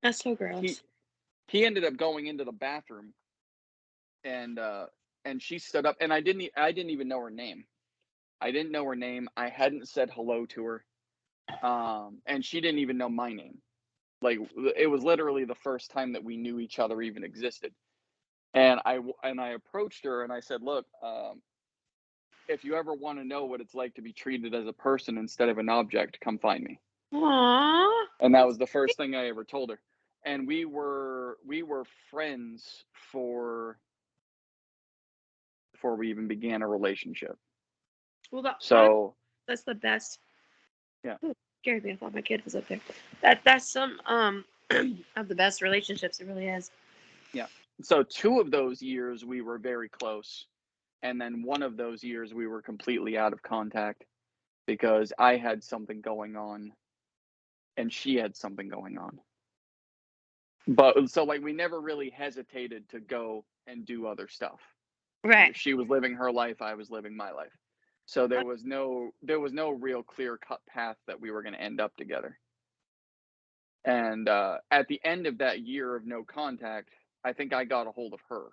That's so he gross. he ended up going into the bathroom, and she stood up, and I didn't even know her name. I didn't know her name. I hadn't said hello to her. And she didn't even know my name. Like, it was literally the first time that we knew each other even existed. And I approached her and I said, "Look, if you ever want to know what it's like to be treated as a person instead of an object, come find me." Aww. And that was the first thing I ever told her. And we were friends before we even began a relationship. Well, So that's the best. yeah, Ooh, scared me. I thought my kid was up there. That's some of the best relationships. It really is. yeah. So 2 of those years we were very close, and then one of those years we were completely out of contact because I had something going on and she had something going on. But so, like, we never really hesitated to go and do other stuff. Right. She was living her life, I was living my life. So there was no real clear-cut path that we were going to end up together. And at the end of that year of no contact, I think I got a hold of her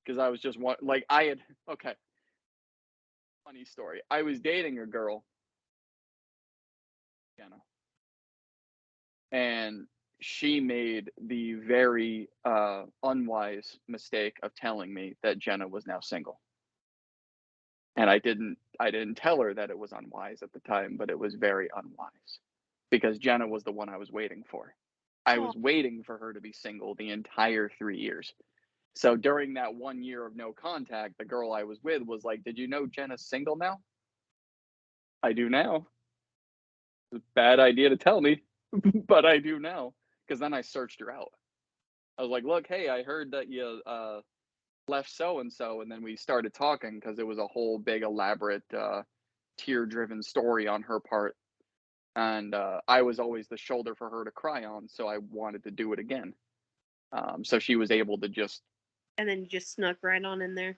because I was just like, I had, okay, funny story. I was dating a girl, Jenna, and she made the very unwise mistake of telling me that Jenna was now single. And I didn't tell her that it was unwise at the time, but it was very unwise because Jenna was the one I was waiting for. I Oh, was waiting for her to be single the entire 3 years. So during that 1 year of no contact, the girl I was with was like, "Did you know Jenna's single now?" "I do now." It's a bad idea to tell me, but I do now. Because then I searched her out. I was like, "Look, hey, I heard that you left so and so," and then we started talking because it was a whole big elaborate tear-driven story on her part, and I was always the shoulder for her to cry on, so I wanted to do it again. So she was able to just and then you just snuck right on in there.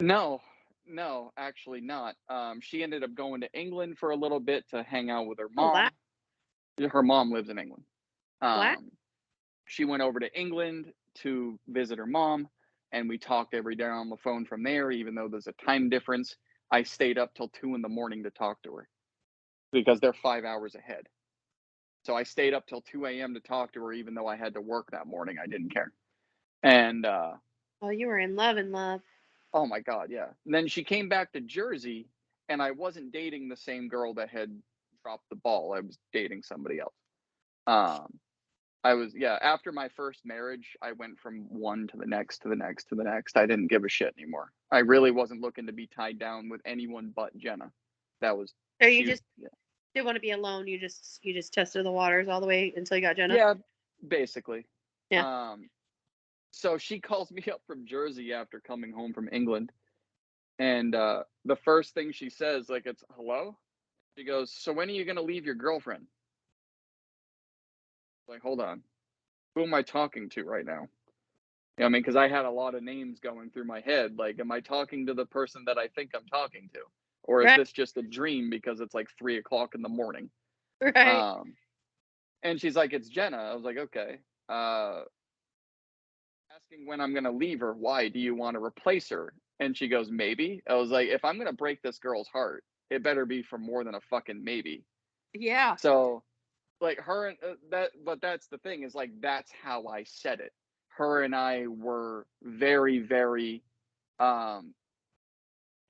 no, no, actually not. She ended up going to England for a little bit to hang out with her Oh wow, mom. Her mom lives in England. wow. Um, she went over to England to visit her mom, and we talked every day on the phone from there, even though there's a time difference. I stayed up till 2 in the morning to talk to her because they're 5 hours ahead. So I stayed up till 2 a.m. to talk to her, even though I had to work that morning. I didn't care. And Oh, you were in love, in love. oh my God, yeah. And then she came back to Jersey, and I wasn't dating the same girl that had dropped the ball. I was dating somebody else. Um, I was, yeah, after my first marriage, I went from one to the next to the next to the next. I didn't give a shit anymore. I really wasn't looking to be tied down with anyone but Jenna. That was, So you she, just didn't want to be alone. You just tested the waters all the way until you got Jenna. yeah, basically. Yeah. Um, so she calls me up from Jersey after coming home from England. And the first thing she says, like, it's hello. She goes, "So when are you going to leave your girlfriend?" Like, hold on. Who am I talking to right now? You know what I mean? Because I had a lot of names going through my head. Like, am I talking to the person that I think I'm talking to? Or is Right. this just a dream because it's like 3 o'clock in the morning? Right. Um, and she's like, "It's Jenna." I was like, "Okay." Uh, Asking when I'm going to leave her. Why? Do you want to replace her? And she goes, "Maybe." I was like, if I'm going to break this girl's heart, it better be for more than a fucking maybe. Yeah. So, like, her and but that's the thing, is like, that's how I said it. Her and I were very, very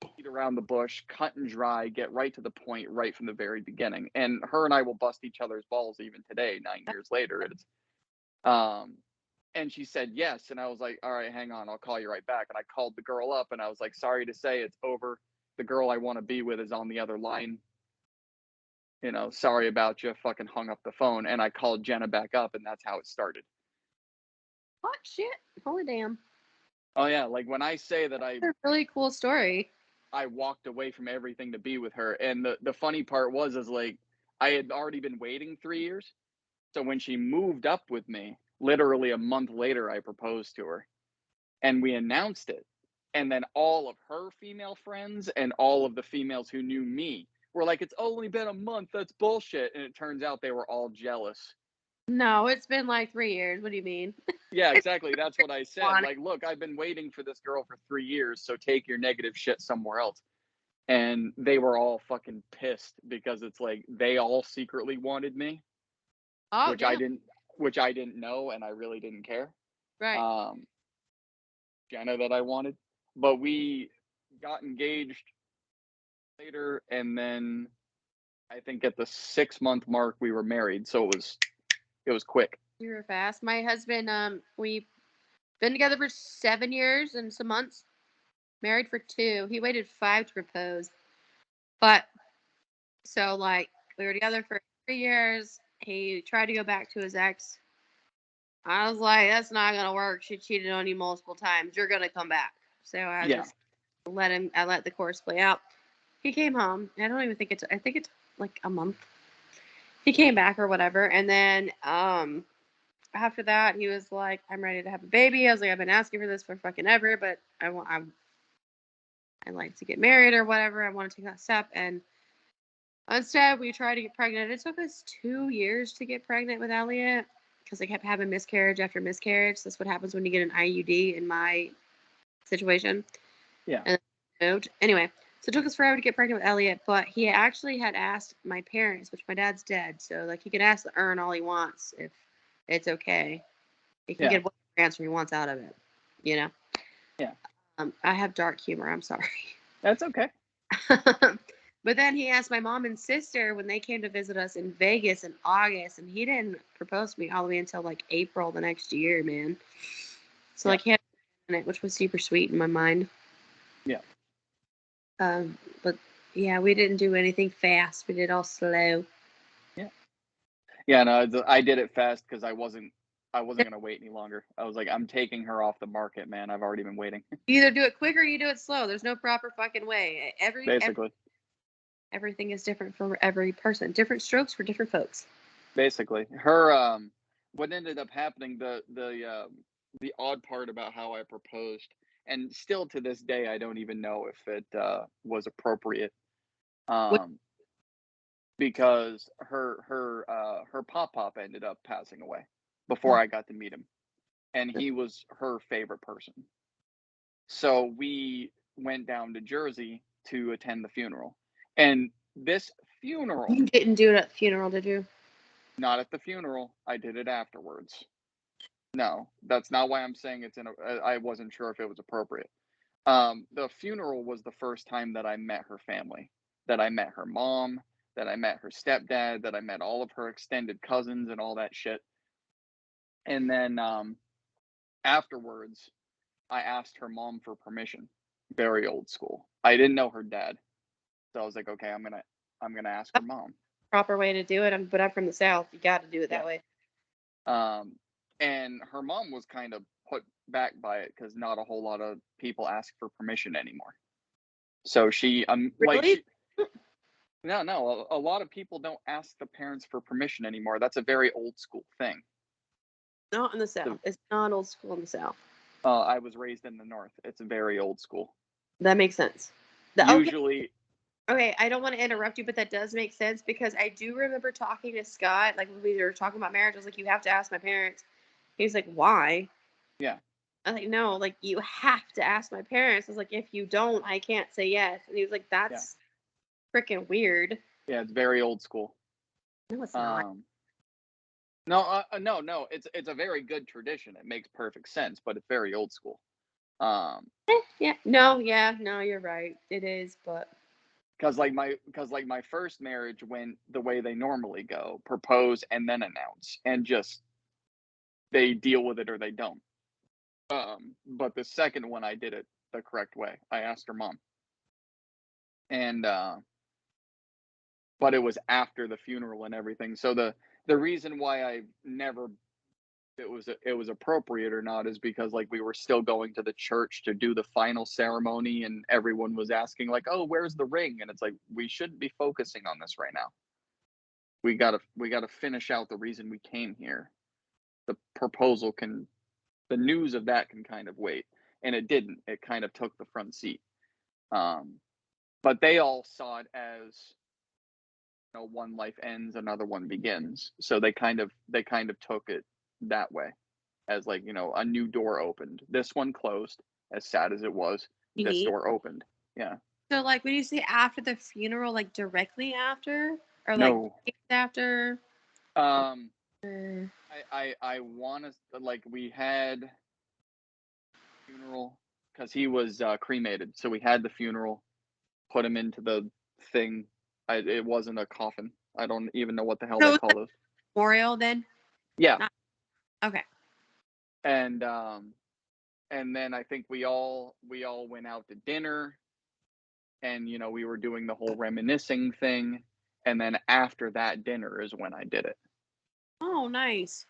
beat around the bush, cut and dry, get right to the point right from the very beginning. And her and I will bust each other's balls even today, 9 years later. It's um and she said yes, and I was like, "All right, hang on, I'll call you right back." And I called the girl up and I was like, "Sorry to say, it's over. The girl I want to be with is on the other line. Sorry about you." Fucking hung up the phone, and I called Jenna back up, and that's how it started. What shit? Holy damn. Oh yeah, like, when I say that I That's a really cool story. I walked away from everything to be with her, and the funny part was, is like, I had already been waiting 3 years. So when she moved up with me, literally a month later, I proposed to her, and we announced it. And then all of her female friends and all of the females who knew me were like, "It's only been a month. That's bullshit." And it turns out they were all jealous No, it's been like 3 years. What do you mean? Yeah, exactly. That's what I said. On Like, look, I've been waiting for this girl for 3 years, so take your negative shit somewhere else. And they were all fucking pissed because it's like they all secretly wanted me, Oh, which I damn. didn't, which I didn't know, and I really didn't care. Right. Um, Jenna that I wanted, but we got engaged later, and then I think at the 6 month mark we were married. So it was quick. You were fast. My husband, we've been together for 7 years and some months. Married for 2. He waited 5 to propose. But so like we were together for 3 years. He tried to go back to his ex. I was like, that's not gonna work. She cheated on you multiple times. You're gonna come back. So I Yeah, just I let the course play out. He came home. I don't even think I think it's like a month. He came back or whatever. And then after that he was like, I'm ready to have a baby. I was like, I've been asking for this for fucking ever, but I like to get married or whatever. I want to take that step. And instead, we tried to get pregnant. It took us 2 years to get pregnant with Elliot because I kept having miscarriage after miscarriage. That's what happens when you get an IUD in my situation. yeah, And then moved. Anyway, so it took us forever to get pregnant with Elliot, but he actually had asked my parents, which my dad's dead, so like he could ask the urn all he wants if it's okay. He can yeah, get whatever answer he wants out of it, you know? yeah. I have dark humor. I'm sorry. That's okay. But then he asked my mom and sister when they came to visit us in Vegas in August, and he didn't propose to me all the way until like April the next year, man. So Yeah, like he had in it, which was super sweet in my mind. yeah, But yeah, we didn't do anything fast. We did all slow. yeah, yeah. No, I did it fast because I wasn't gonna wait any longer. I was like, I'm taking her off the market, man. I've already been waiting. You either do it quick or you do it slow. There's no proper fucking way. Basically, Everything is different for every person. Different strokes for different folks. basically, her what ended up happening, the odd part about how I proposed, and still to this day I don't even know if it was appropriate. What, Um, because her pop ended up passing away before I got to meet him, and he was her favorite person. So we went down to Jersey to attend the funeral, and this funeral, you didn't do it at the funeral, did you? not at the funeral, I did it afterwards. No, that's not why I'm saying I wasn't sure if it was appropriate. The funeral was the first time that I met her family, that I met her mom, that I met her stepdad, that I met all of her extended cousins and all that shit. And then afterwards, I asked her mom for permission. Very old school. I didn't know her dad, so I was like, okay, I'm gonna ask her That's mom. the proper way to do it. But I'm from the South. You got to do it Yeah. that way. And her mom was kind of put back by it because not a whole lot of people ask for permission anymore. So she like Really? she no, a lot of people don't ask the parents for permission anymore. That's a very old school thing. Not in the The, South. It's not old school in the South. I was raised in the North. It's very old school. That makes sense. Okay, Usually, okay. I don't want to interrupt you, but that does make sense because I do remember talking to Scott, like when we were talking about marriage. I was like, "You have to ask my parents." He's like, "Why?" yeah, I'm like, "No, like you have to ask my parents." I was like, "If you don't, I can't say yes." And he was like, yeah, "That's freaking weird." yeah. It's very old school. No, it's not. Um, no, no. It's a very good tradition. It makes perfect sense, but it's very old school. Um, Yeah. No. Yeah. No. You're right. It is, but because like my first marriage went the way they normally go: propose and then announce, and just they deal with it or they don't. But the second one, I did it the correct way. I asked her mom, and but it was after the funeral and everything. So the reason why I never it was appropriate or not is because like we were still going to the church to do the final ceremony, and everyone was asking like, "Oh, where's the ring?" And it's like we shouldn't be focusing on this right now. We gotta finish out the reason we came here. The proposal can the news of that can kind of wait, and it didn't. It kind of took the front seat. Um, but they all saw it as one life ends, another one begins. So they kind of took it that way, as like, a new door opened. This one closed. As sad as it was, this Neat. door opened. Yeah. So, like, when you say after the funeral, like directly after, or like No. days after? Um. Or... I want to, like, we had funeral because he was cremated, so we had the funeral, put him into the thing. It wasn't a coffin. I don't even know what the hell So they it was call like those. memorial then? Yeah. Not... Okay. And then I think we all went out to dinner, and we were doing the whole reminiscing thing, and then after that dinner is when I did it. Oh, nice.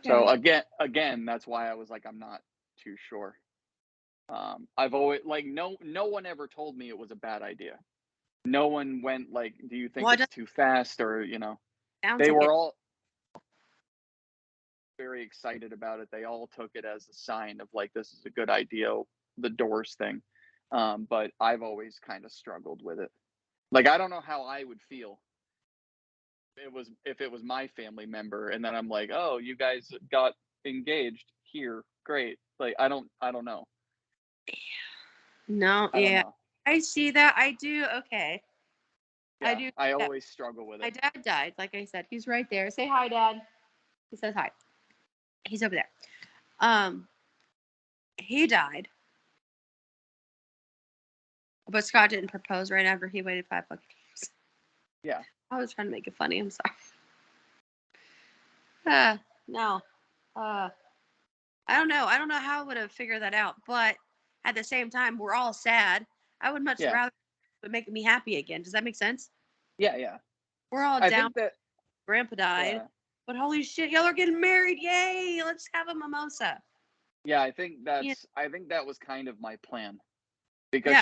So Okay. again, that's why I was like, I'm not too sure. I've always, like, no one ever told me it was a bad idea. No one went like, do you think Well, it it's doesn't too fast, or sound they like were it. all very excited about it. They all took it as a sign of like, this is a good idea, the doors thing. But I've always kind of struggled with it. Like, I don't know how I would feel if it was my family member, and then I'm like, oh, you guys got engaged here, great. Like, I don't know. No, I don't yeah. know. I see that. I do. Okay. I Yeah, do. I Yeah. always struggle with My it. dad died. Like I said, he's right there. Say hi, Dad. He says hi. He's over there. Um, he died, but Scott didn't propose right after he waited 5 fucking years. Yeah. I was trying to make it funny. I'm sorry. No. Uh, I don't know. I don't know how I would have figured that out. But at the same time, we're all sad. I would much Yeah. rather it make me happy again. Does that make sense? Yeah. Yeah. We're all I down. think that. Grandpa died. Yeah. But holy shit, y'all are getting married. Yay. Let's have a mimosa. Yeah. I think Yeah. that was kind of my plan, because Yeah.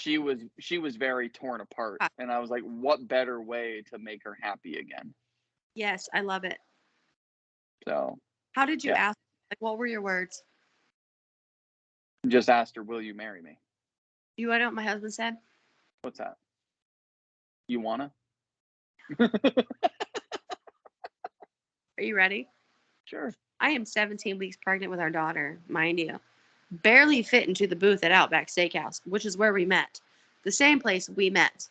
she was very torn apart, and I was like, what better way to make her happy again? Yes, I love it. So How did you yeah, ask? Like, what were your words? just asked her, will you marry me? You want to know what my husband said? What's that? You wanna? Are you ready? Sure. I am 17 weeks pregnant with our daughter, mind you. Barely fit into the booth at Outback Steakhouse, which is where we met. The same place we met.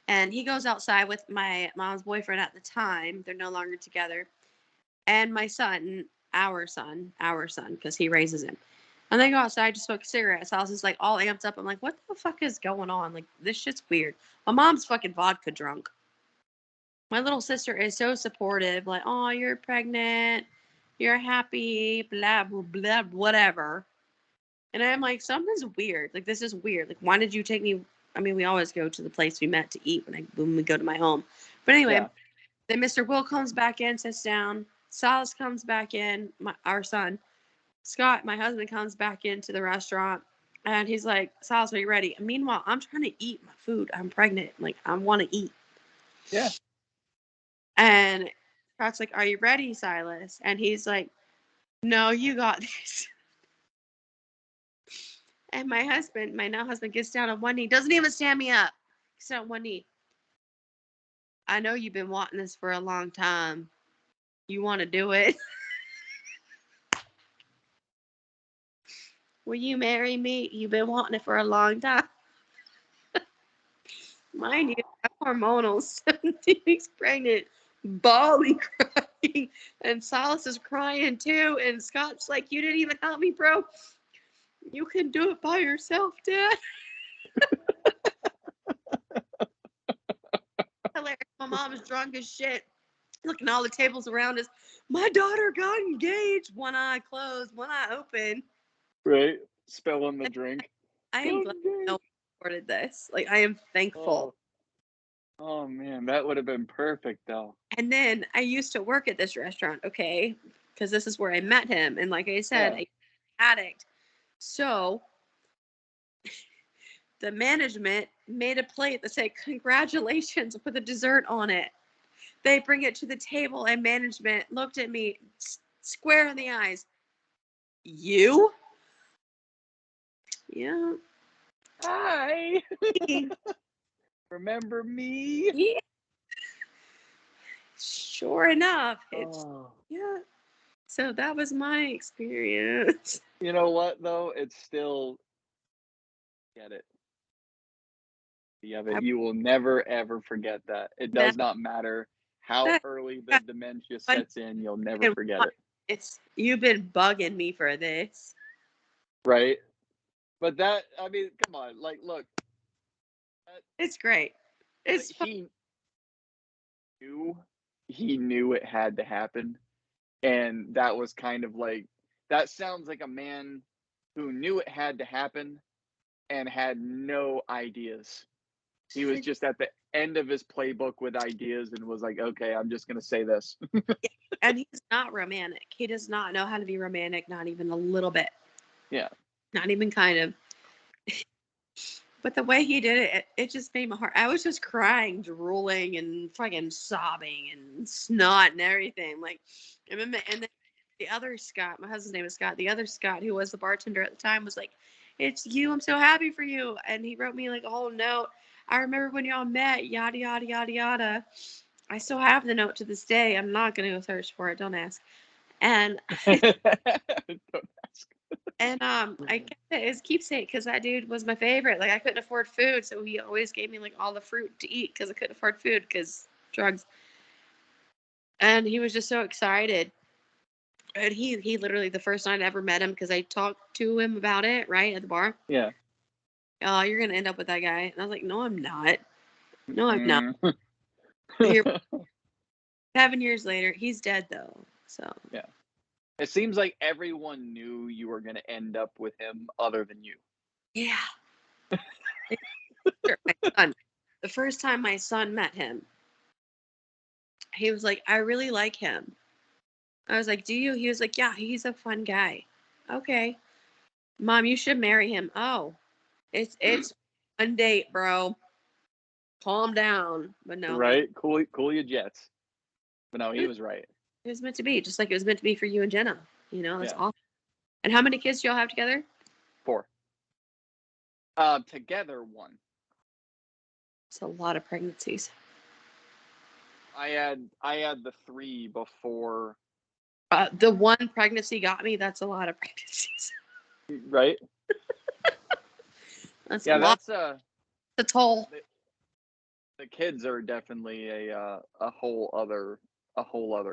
And he goes outside with my mom's boyfriend at the time. They're no longer together. And my son, because he raises him. And they go outside to smoke cigarettes. So I was just like all amped up. I'm like, what the fuck is going on? Like, this shit's weird. My mom's fucking vodka drunk. My little sister is so supportive. Like, oh, you're pregnant. You're happy. Blah, blah, blah, whatever. And I'm like, something's weird. Like, this is weird. Like, why did you take me? I mean, we always go to the place we met to eat when we go to my home. But anyway, Yeah. then Mr. Will comes back in, sits down. Silas comes back in, our son. Scott, my husband, comes back into the restaurant. And he's like, Silas, are you ready? And meanwhile, I'm trying to eat my food. I'm pregnant. Like, I want to eat. Yeah. And Scott's like, are you ready, Silas? And he's like, no, you got this. And my now husband, gets down on one knee, doesn't even stand me up. Gets down on one knee. I know you've been wanting this for a long time. You want to do it? Will you marry me? You've been wanting it for a long time. Mind you, I'm hormonal, 17 weeks pregnant, bawling, crying, and Silas is crying too. And Scott's like, you didn't even help me, bro. You can do it by yourself, Dad. Hilarious. My mom is drunk as shit. Looking at all the tables around us. My daughter got engaged. One eye closed, one eye open. Right. Spilling the drink. I am glad no one recorded this. Like, I am thankful. Oh man, that would have been perfect though. And then I used to work at this restaurant, okay? Because this is where I met him. And like I said, Yeah. an addict. So the management made a plate that said, congratulations, with a dessert on it. They bring it to the table, and management looked at me square in the eyes. You? Yeah. Hi. Remember me? Yeah. Sure enough, it's Oh. yeah. So that was my experience. You know what though? It's still get it. Yeah, I but you will never ever forget that. It that does not matter how that early the got dementia fun sets in, you'll never and forget fun. it. It's you've been bugging me for this. Right? But that I mean, come on, like look, that, It's great. like It's fun. knew he knew it had to happen. And that was kind of like that sounds like a man who knew it had to happen and had no ideas. He was just at the end of his playbook with ideas and was like, okay, I'm just going to say this. And he's not romantic. He does not know how to be romantic, not even a little bit. Yeah. Not even kind of. But the way he did it, it just made my heart. I was just crying, drooling, and fucking sobbing and snot and everything. Like, I remember, and then the other Scott, my husband's name is Scott. The other Scott, who was the bartender at the time, was like, "It's you. I'm so happy for you." And he wrote me like a whole note. I remember when y'all met. Yada yada yada yada. I still have the note to this day. I'm not gonna go search for it. Don't ask. And Don't ask. I kept it as keepsake because that dude was my favorite. Like I couldn't afford food, so he always gave me like all the fruit to eat because I couldn't afford food because drugs. And he was just so excited. And he literally the first night I ever met him because I talked to him about it right at the bar. Yeah. Oh, you're gonna end up with that guy. And I was like, no, I'm not. No, I'm not. Mm. Here, 7 years later, he's dead though. So Yeah. It seems like everyone knew you were going to end up with him other than you. yeah. My son. The first time my son met him, he was like, I really like him. I was like, "Do you?" He was like, "Yeah, he's a fun guy." Okay. Mom, you should marry him. Oh, it's one date, bro. Calm down. But no, he Right? Cool your jets. But no, he it was right. was meant to be, just like it was meant to be for you and Jenna. That's Yeah. awesome. And how many kids do y'all have together? 4. Together one. It's a lot of pregnancies. I had the 3 before, The one pregnancy got me. That's a lot of pregnancies. right? That's a Yeah, lot. that's The toll. the kids are definitely a whole other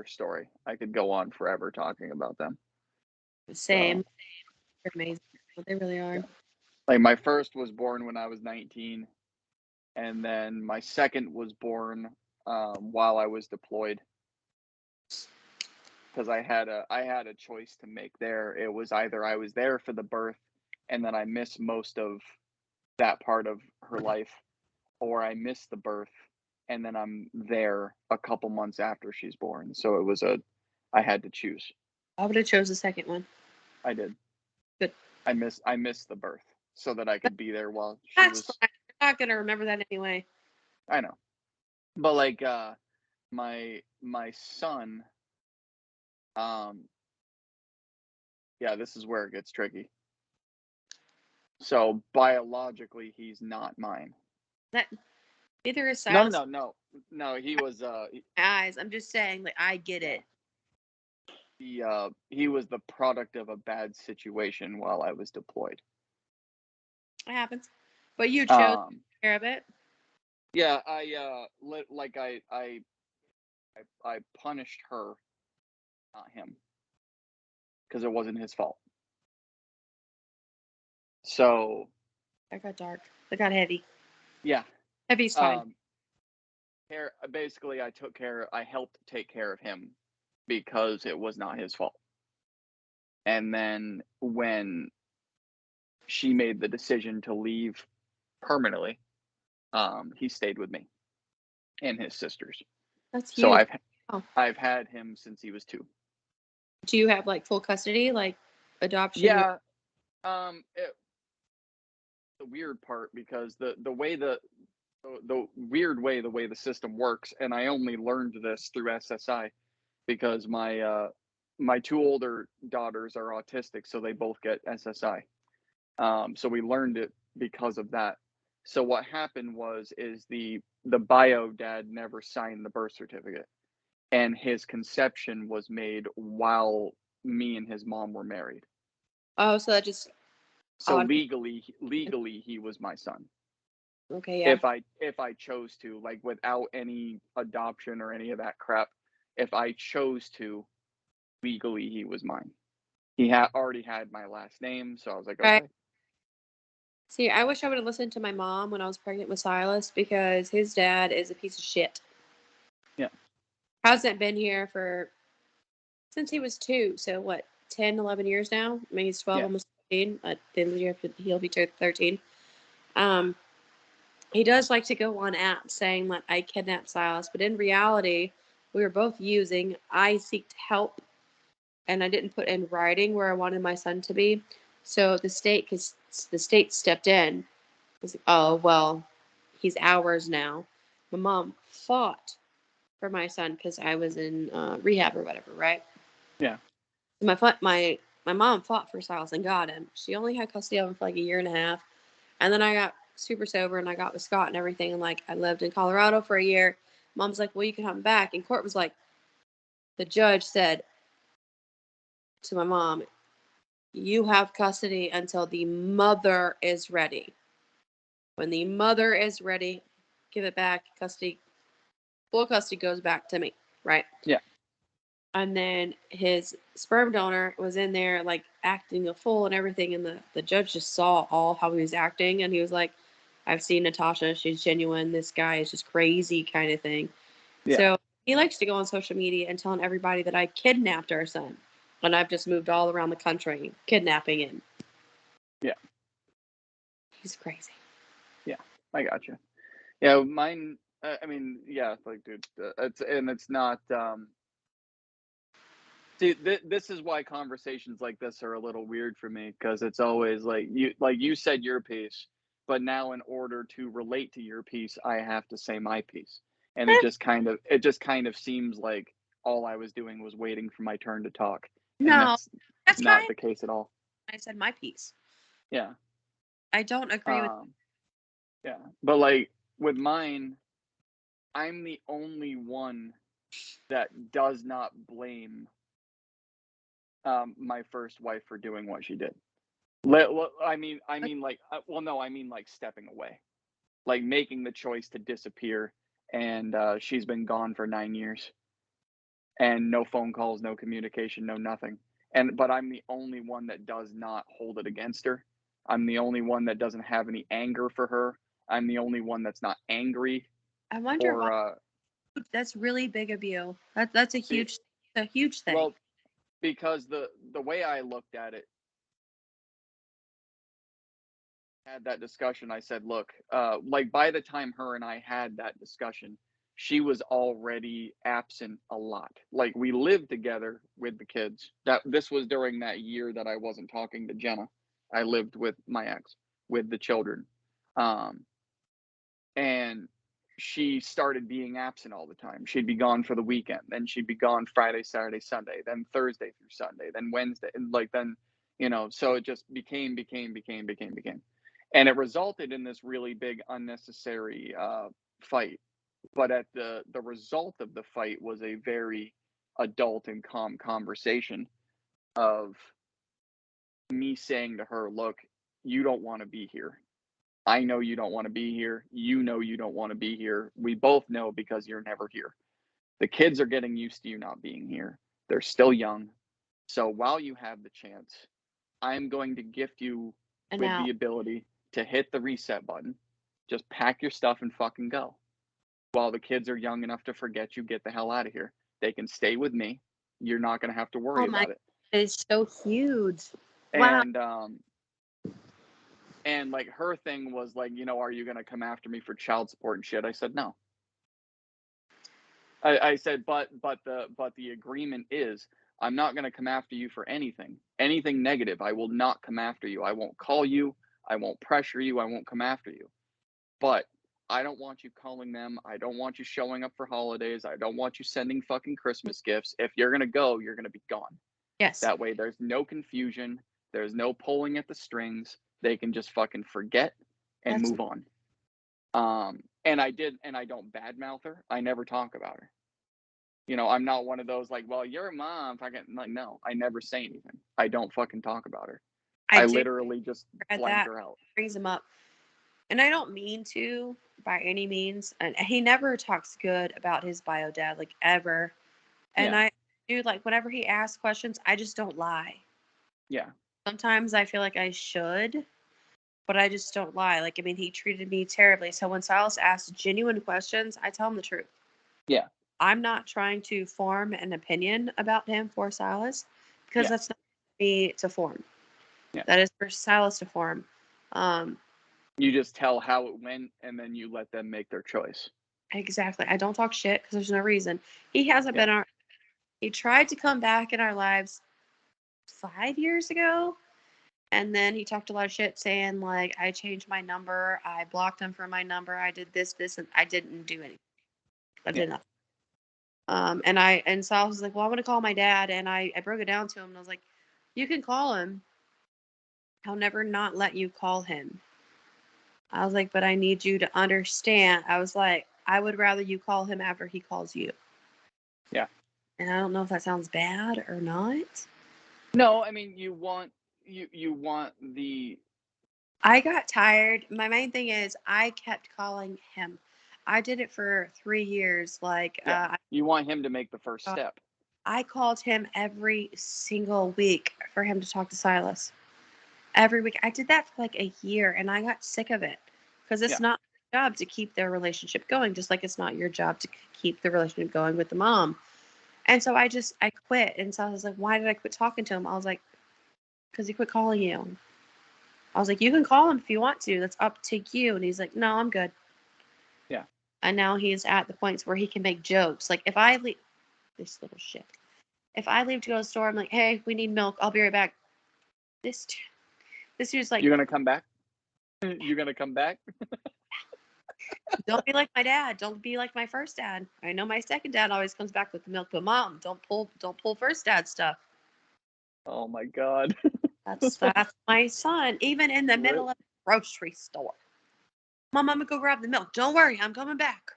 story. I could go on forever talking about them. So, Same. They're amazing. They really are. yeah. Like my first was born when I was 19, and then my second was born while I was deployed because I had a choice to make there. It was either I was there for the birth and then I missed most of that part of her life, or I missed the birth and then I'm there a couple months after she's born. So I had to choose. I would have chose the second one. I did. Good. I missed the birth so that I could be there while she That's was. fine. You're not gonna remember that anyway. I know, but like my son, um, yeah, this is where it gets tricky. So biologically, he's not mine. That neither is No, Silas. no, no, no. He was Eyes. I'm just saying, like I get yeah. it. He was the product of a bad situation while I was deployed. It happens. But you chose to Um, take care of it. yeah, like I punished her, not him, because it wasn't his fault. So That got dark. That got heavy. yeah, Heavy's fine. um, basically I helped take care of him because it was not his fault. And then when she made the decision to leave permanently, he stayed with me and his sisters. That's So huge. I've Oh. I've had him since he was 2. Do you have like full custody, like adoption? Yeah, the weird part because the weird way the way the system works, and I only learned this through SSI because my 2 older daughters are autistic, so they both get SSI. So we learned it because of that. So what happened is the bio dad never signed the birth certificate, and his conception was made while me and his mom were married. Oh, so that just So odd. legally he was my son. Okay, yeah. If I chose to, like, without any adoption or any of that crap, if I chose to, legally he was mine. He had already had my last name, so I was like, Right. okay. See, I wish I would have listened to my mom when I was pregnant with Silas because his dad is a piece of shit. Yeah. Hasn't been here for since he was 2. So what, 10, 11 years now? I mean, he's 12, Yeah. almost 13. At the end of the year, he'll be 13. Um, he does like to go on apps saying that I kidnapped Silas, but in reality, we were both using. I seeked help, and I didn't put in writing where I wanted my son to be. So the state stepped in. Was like, oh well, he's ours now. My mom fought for my son because I was in rehab or whatever, right? Yeah. My mom fought for Silas and got him. She only had custody of him for like a year and a half, and then I got super sober and I got with Scott and everything. And like I lived in Colorado for a year. Mom's like, well, you can have him back, and court was like, the judge said to my mom, you have custody until the mother is ready. When the mother is ready, give it back. Full custody goes back to me, right? Yeah. And then his sperm donor was in there, like acting a fool and everything. And the judge just saw all how he was acting. And he was like, I've seen Natasha. She's genuine. This guy is just crazy, kind of thing. Yeah. So he likes to go on social media and telling everybody that I kidnapped our son. And I've just moved all around the country kidnapping him. Yeah. He's crazy. Yeah. I got you. Yeah. Mine. I mean, yeah. Like, dude, it's not. See, this is why conversations like this are a little weird for me because it's always like you said your piece, but now in order to relate to your piece, I have to say my piece, and it just kind of seems like all I was doing was waiting for my turn to talk, and No, that's that's not kind the case at all. of, I said my piece. Yeah. I don't agree with. Um. Yeah. But like with mine, I'm the only one that does not blame my first wife for doing what she did. I mean, like stepping away, like making the choice to disappear, and she's been gone for 9 years, and no phone calls, no communication, no nothing. But I'm the only one that does not hold it against her. I'm the only one that doesn't have any anger for her. I'm the only one that's not angry I wonder why. or That's really big of you. That's be, a huge thing. well, because the way I looked at it, had that discussion, I said, look, like by the time her and I had that discussion, she was already absent a lot. Like we lived together with the kids. That this was during that year that I wasn't talking to Jenna. I lived with my ex with the children. Um, and she started being absent all the time. She'd be gone for the weekend, then she'd be gone Friday, Saturday, Sunday, then Thursday through Sunday, then Wednesday, and like then, so it just became, and it resulted in this really big unnecessary fight. But at the result of the fight was a very adult and calm conversation of me saying to her, "Look, you don't want to be here. I know you don't want to be here. You know you don't want to be here. We both know because you're never here. The kids are getting used to you not being here. They're still young. So while you have the chance, I'm going to gift you And with now, the ability to hit the reset button. Just pack your stuff and fucking go. While the kids are young enough to forget you, get the hell out of here. They can stay with me. You're not going to have to worry oh my, about it." it's so huge. Wow. And like her thing was like, are you going to come after me for child support and shit? I said no. I said, but the agreement is I'm not going to come after you for anything negative. I will not come after you. I won't call you. I won't pressure you. I won't come after you. But I don't want you calling them. I don't want you showing up for holidays. I don't want you sending fucking Christmas gifts. If you're going to go, you're going to be gone. Yes. That way there's no confusion. There's no pulling at the strings. They can just fucking forget and That's move on. And I don't badmouth her. I never talk about her. You know, I'm not one of those like, well, your mom fucking like, no, I never say anything. I don't fucking talk about her. I I do literally just at blank that her out. brings him up, and I don't mean to by any means. And he never talks good about his bio dad, like ever. And Yeah, I do like whenever he asks questions, I just don't lie. yeah, Sometimes I feel like I should, but I just don't lie. Like, I mean, he treated me terribly. So when Silas asks genuine questions, I tell him the truth. yeah, I'm not trying to form an opinion about him for Silas because yeah, that's not for me to form. yeah. That is for Silas to form. Um, You just tell how it went, and then you let them make their choice. exactly. I don't talk shit because there's no reason. He hasn't Yeah, been our. He tried to come back in our lives 5 years ago. And then he talked a lot of shit saying, like, I changed my number. I blocked him from my number. I did this, and I didn't do anything. I yeah, did nothing. And so I was like, well, I want to call my dad. And I broke it down to him. And I was like, you can call him. I'll never not let you call him. I was like, but I need you to understand. I was like, I would rather you call him after he calls you. yeah. And I don't know if that sounds bad or not. No, I mean, you want the I got tired. My main thing is I kept calling him. I did it for 3 years. Like, yeah. You want him to make the first step. I called him every single week for him to talk to Silas. Every week. I did that for like a year and I got sick of it because it's Yeah, not my job to keep their relationship going, just like it's not your job to keep the relationship going with the mom. And so I quit. And so I was like, why did I quit talking to him? I was like, because he quit calling you. I was like, you can call him if you want to. That's up to you. And he's like, no, I'm good. yeah. And now he's at the points where he can make jokes. Like if I leave this little shit. If I leave to go to the store, I'm like, hey, we need milk. I'll be right back. This this dude's like, You're gonna come back. You're gonna come back. don't be like my dad. Don't be like my first dad. I know my second dad always comes back with the milk, but mom, don't pull first dad stuff. Oh my god. That's my son. Even in the Right. middle of the grocery store. Mom, I'm gonna go grab the milk. Don't worry, I'm coming back.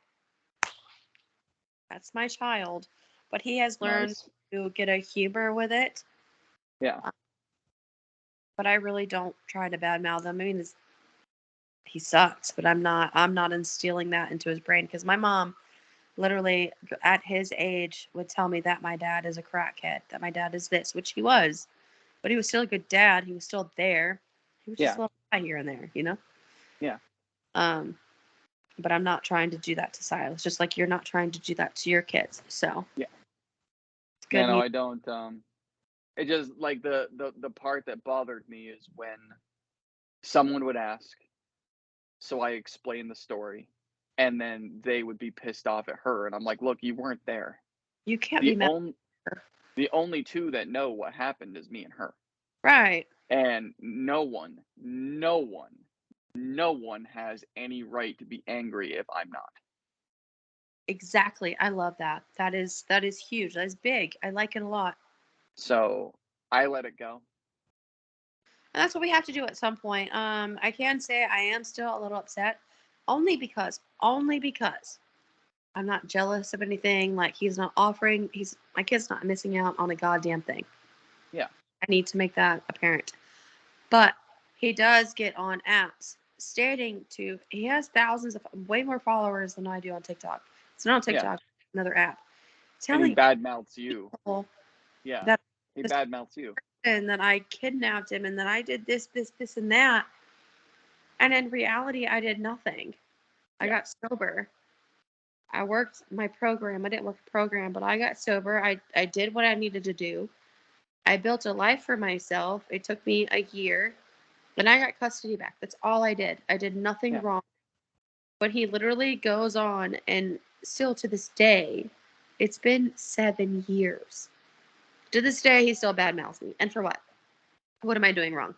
That's my child. But he has learned Nice. to get a humor with it. Yeah, Uh, But I really don't try to badmouth him. I mean, he sucks, but I'm not instilling that into his brain because my mom literally at his age would tell me that my dad is a crackhead, that my dad is this, which he was, but he was still a good dad. He was still there. He was just yeah, a little high here and there, you know. yeah, Um, but I'm not trying to do that to Silas, just like you're not trying to do that to your kids. So yeah. it's Yeah, good. no, I don't. It just like the part that bothered me is when someone would ask, so I explain the story, and then they would be pissed off at her, and I'm like, look, you weren't there. You can't be The mad only at her. the only two that know what happened is me and her, Right. and no one has any right to be angry if I'm not. Exactly. I love that. That is huge. That is big. I like it a lot. So I let it go. And that's what we have to do at some point. I can say I am still a little upset, only because I'm not jealous of anything. Like he's not offering. He's my kid's not missing out on a goddamn thing. Yeah, I need to make that apparent. But he does get on apps stating to he has thousands of way more followers than I do on TikTok. It's not on yeah, TikTok, another app. and he Telling badmouths you. people Yeah, that he this badmouths you. person that I kidnapped him and that I did this, and that. And in reality, I did nothing. I Yeah, got sober. I worked my program. I didn't work a program, but I got sober. I did what I needed to do. I built a life for myself. It took me a year, and I got custody back. That's all I did. I did nothing yeah, wrong. But he literally goes on, and still to this day, it's been 7 years. To this day, he still badmouths me. And for what? What am I doing wrong?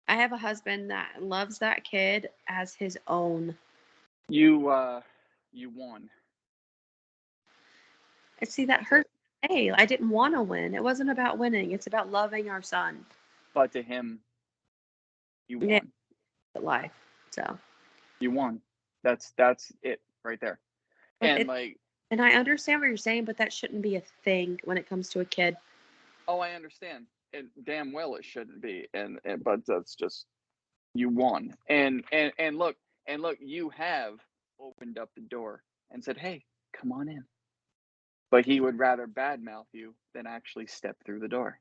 I have a husband that loves that kid as his own. you won. And see, that That's it. hurts. Hey, I didn't want to win. It wasn't about winning. It's about loving our son. But to him, you Yeah, won. life. So You won. That's it right there. But And it like, and I understand what you're saying, but that shouldn't be a thing when it comes to a kid. oh, I understand. And damn well it shouldn't be. And but that's just, you won. And look, you have opened up the door and said, "Hey, come on in." But he would rather badmouth you than actually step through the door.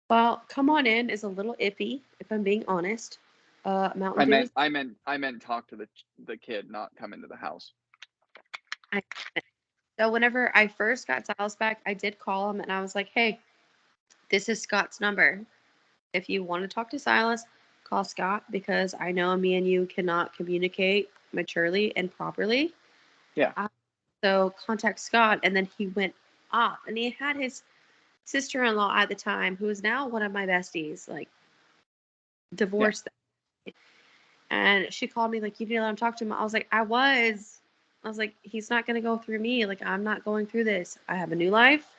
Well, come on in is a little iffy, if I'm being honest. Mountain Dew is I meant talk to the kid, not come into the house. I, so whenever I first got Silas back, I did call him and I was like, "Hey, this is Scott's number. If you want to talk to Silas, call Scott because I know me and you cannot communicate maturely and properly. Yeah, Uh, so contact Scott." And then he went off, and he had his sister-in-law at the time, who is now one of my besties, like yeah, divorced. And she called me like, "You need to let him talk to him." I was like, "He's not gonna go through me. Like, I'm not going through this. I have a new life.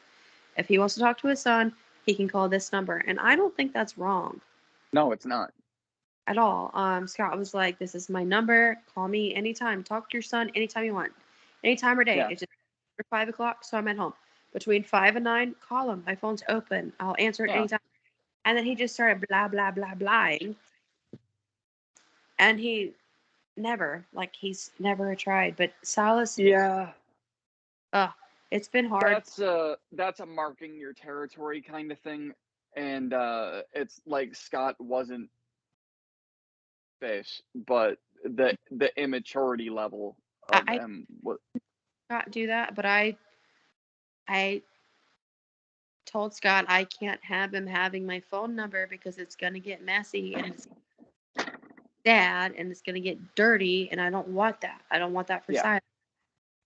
If he wants to talk to his son, he can call this number." And I don't think that's wrong no, it's not. at all. Scott was like, "This is my number. Call me anytime. Talk to your son anytime you want, anytime or day. Yeah, It's just after 5 o'clock, so I'm at home. Between 5 and 9, call him. My phone's open. I'll answer it yeah, anytime." And then he just started blah blah blah blahing, and he's never tried. But Silas, yeah. uh, it's been hard. That's a marking your territory kind of thing. And it's like Scott wasn't fish, but the immaturity level of I him was, not do that, but I told Scott I can't have him having my phone number because it's gonna get messy and it's dad and it's gonna get dirty and I don't want that. I don't want that for yeah, Silas.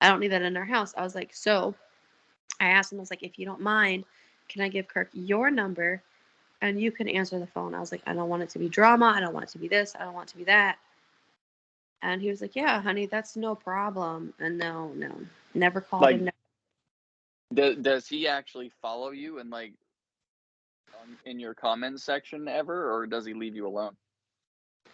I don't need that in our house. I was like, so I asked him, I was like, "If you don't mind, can I give Kirk your number and you can answer the phone?" I was like, "I don't want it to be drama. I don't want it to be this. I don't want it to be that." And he was like, "Yeah, honey, that's no problem." And no, no, never called like, him. does he actually follow you and like in your comments section ever, or does he leave you alone?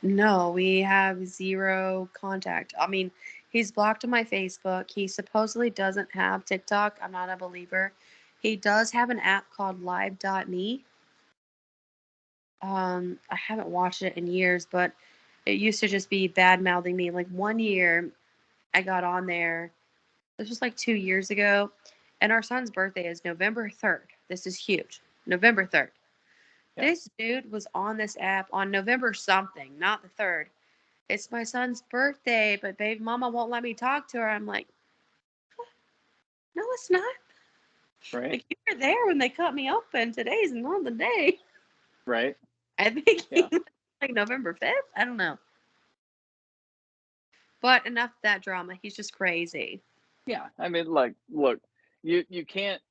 No, we have zero contact. I mean, he's blocked on my Facebook. He supposedly doesn't have TikTok. I'm not a believer. He does have an app called live.me. I haven't watched it in years, but it used to just be bad mouthing me. Like one year I got on there. This was like 2 years ago. And our son's birthday is November 3rd. This is huge. November 3rd. Yeah, This dude was on this app on November something, not the 3rd. "It's my son's birthday, but baby mama won't let me talk to her." I'm like, "No, it's not. right, Like, you were there when they cut me open. Today's not the day." right, I think he yeah, was like November 5th. I don't know. But enough of that drama. He's just crazy. yeah. I mean, like, look, you can't,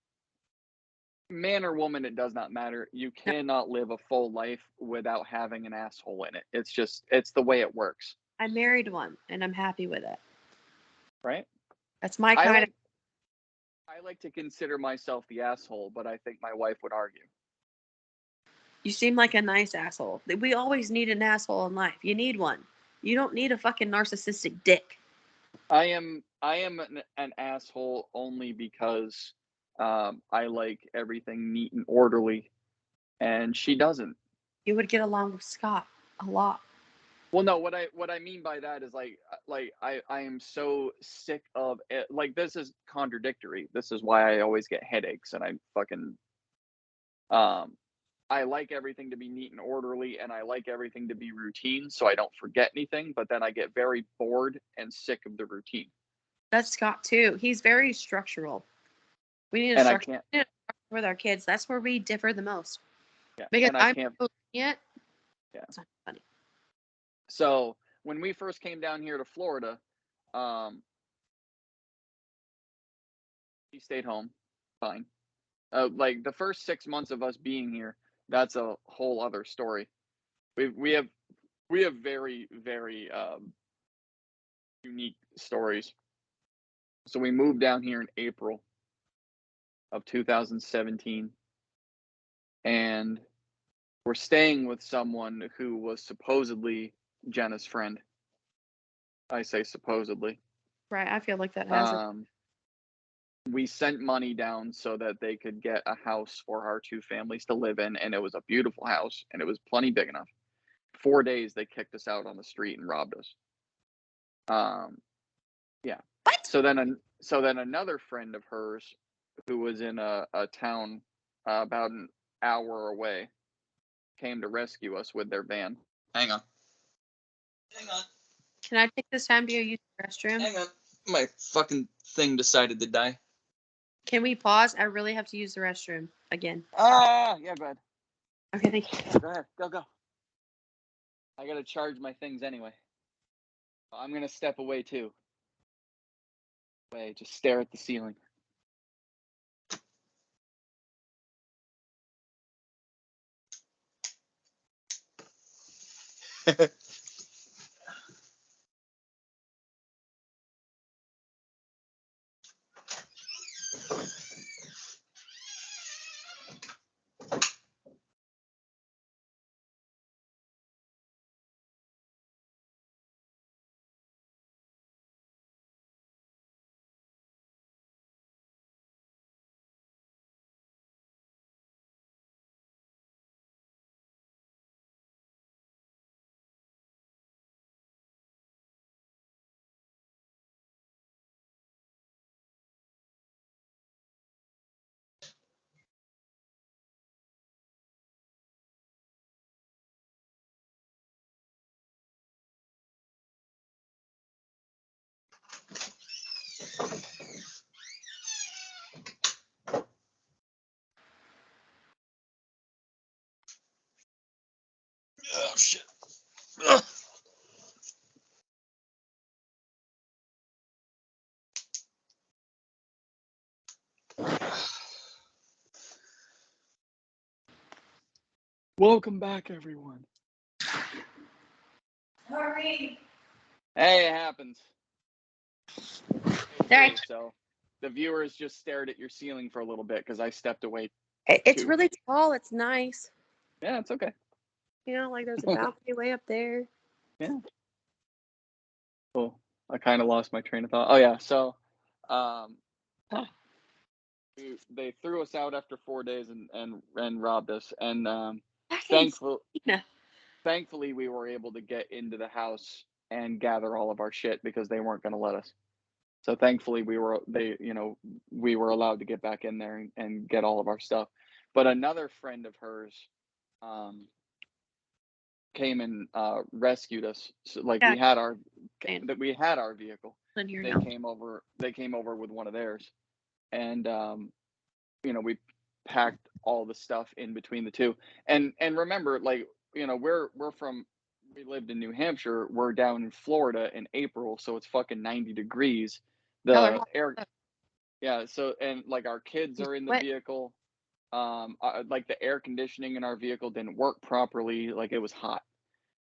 man or woman, it does not matter. You No, cannot live a full life without having an asshole in it. It's just, it's the way it works, I married one and I'm happy with it. right? That's my I kind of. like I like to consider myself the asshole, but I think my wife would argue. You seem like a nice asshole. We always need an asshole in life. You need one. You don't need a fucking narcissistic dick. I am an asshole only because I like everything neat and orderly, and she doesn't. You would get along with Scott a lot. Well, no, what I mean by that is like I am so sick of it. Like, this is contradictory. This is why I always get headaches, and I fucking um I like everything to be neat and orderly, and I like everything to be routine so I don't forget anything, but then I get very bored and sick of the routine. That's Scott too. He's very structural. We need a And I structure can't, with our kids. That's where we differ the most. yeah, Because and I I'm can't, so lenient. yeah. It's not funny. So when we first came down here to Florida, um, he stayed home, fine. Like the first 6 months of us being here, that's a whole other story. We have very unique stories. So we moved down here in April of 2017, and we're staying with someone who was supposedly Jenna's friend. I say supposedly. Right. I feel like that hasn't. We sent money down so that they could get a house for our two families to live in, and it was a beautiful house, and it was plenty big enough. 4 days they kicked us out on the street and robbed us. Yeah. What? So then another friend of hers who was in a town about an hour away came to rescue us with their van. Hang on. Hang on. Can I take this time to go use the restroom? Hang on. My fucking thing decided to die. Can we pause? I really have to use the restroom again. Yeah, go ahead. Okay, thank you. Go ahead. Go. I gotta charge my things anyway. I'm gonna step away too. Just stare at the ceiling. Oh shit. Ugh. Welcome back, everyone. Sorry. Hey, it happens. Sorry. So the viewers just stared at your ceiling for a little bit because I stepped away. It's too. really tall. It's nice. Yeah, it's okay. You know, like there's a balcony way up there. Yeah. Cool. I kind of lost my train of thought. Oh yeah. So, they threw us out after 4 days and robbed us. And That's thankful, insane. thankfully we were able to get into the house and gather all of our shit because they weren't going to let us. So thankfully we were allowed to get back in there and get all of our stuff. But another friend of hers came and rescued us. So like Yeah. we had our And vehicle. in here They now. came over with one of theirs, and we packed all the stuff in between the two. And remember, like, we lived in New Hampshire. We're down in Florida in April, so it's fucking 90 degrees. Y'all are The hot. air, yeah. So and like our kids are in the What? vehicle. Like the air conditioning in our vehicle didn't work properly. Like it was hot.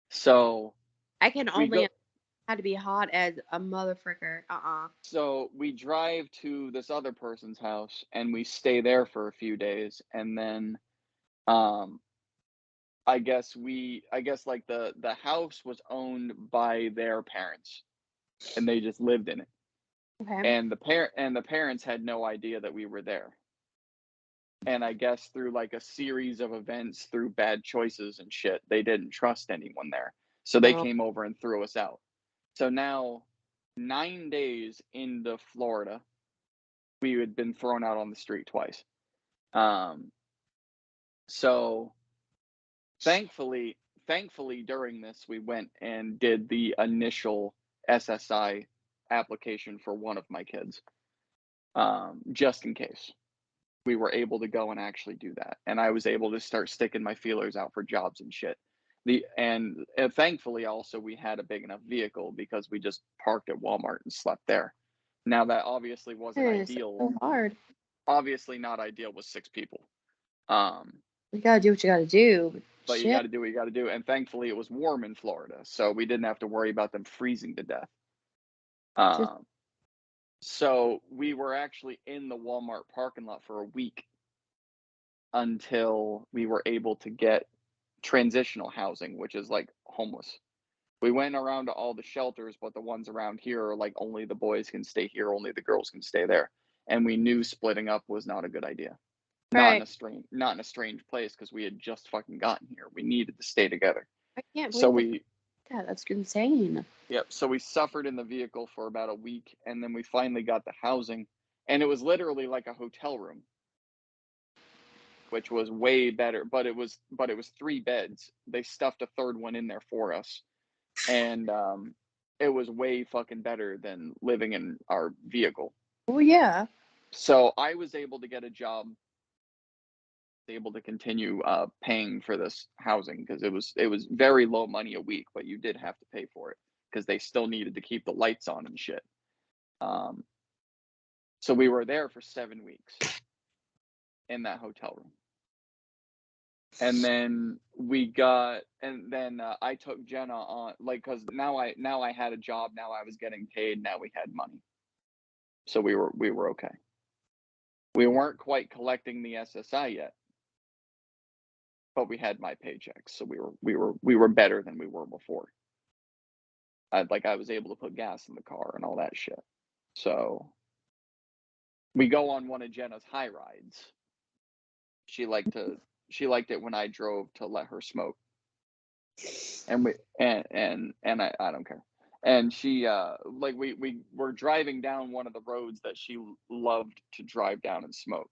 So I can we only go. had to be hot as a motherfucker. So we drive to this other person's house and we stay there for a few days, and then um I guess like the house was owned by their parents and they just lived in it. Okay. And the parents had no idea that we were there. And I guess through like a series of events, through bad choices and shit, they didn't trust anyone there. So they Oh. came over and threw us out. So now 9 days into Florida, we had been thrown out on the street twice. So thankfully during this we went and did the initial SSI application for one of my kids, just in case. We were able to go and actually do that, and I was able to start sticking my feelers out for jobs and shit. And thankfully also we had a big enough vehicle because we just parked at Walmart and slept there. Now that obviously wasn't It's ideal. so hard. Obviously not ideal with 6 people. Um You gotta do what you gotta do. but you Shit. got to do what you got to do. And thankfully, it was warm in Florida, so we didn't have to worry about them freezing to death. Just So we were actually in the Walmart parking lot for a week until we were able to get transitional housing, which is like homeless. We went around to all the shelters, but the ones around here are like only the boys can stay here, only the girls can stay there. And we knew splitting up was not a good idea. Not Right. in a strange place, because we had just fucking gotten here. We needed to stay together. I can't So believe that's insane. so we suffered in the vehicle for about a week, and then we finally got the housing, and it was literally like a hotel room, which was way better, but it was 3 beds. They stuffed a third one in there for us. And it was way fucking better than living in our vehicle. Oh yeah. So I was able to get a job, able to continue paying for this housing, because it was very low money a week, but you did have to pay for it because they still needed to keep the lights on and shit. So we were there for 7 weeks in that hotel room. And then I took Jenna on, like, because now I had a job, now I was getting paid, now we had money. So we were okay. We weren't quite collecting the SSI yet, but we had my paychecks, so we were better than we were before. I was able to put gas in the car and all that shit. So we go on one of Jenna's high rides. She liked it when I drove to let her smoke. And I don't care. And she we were driving down one of the roads that she loved to drive down and smoke.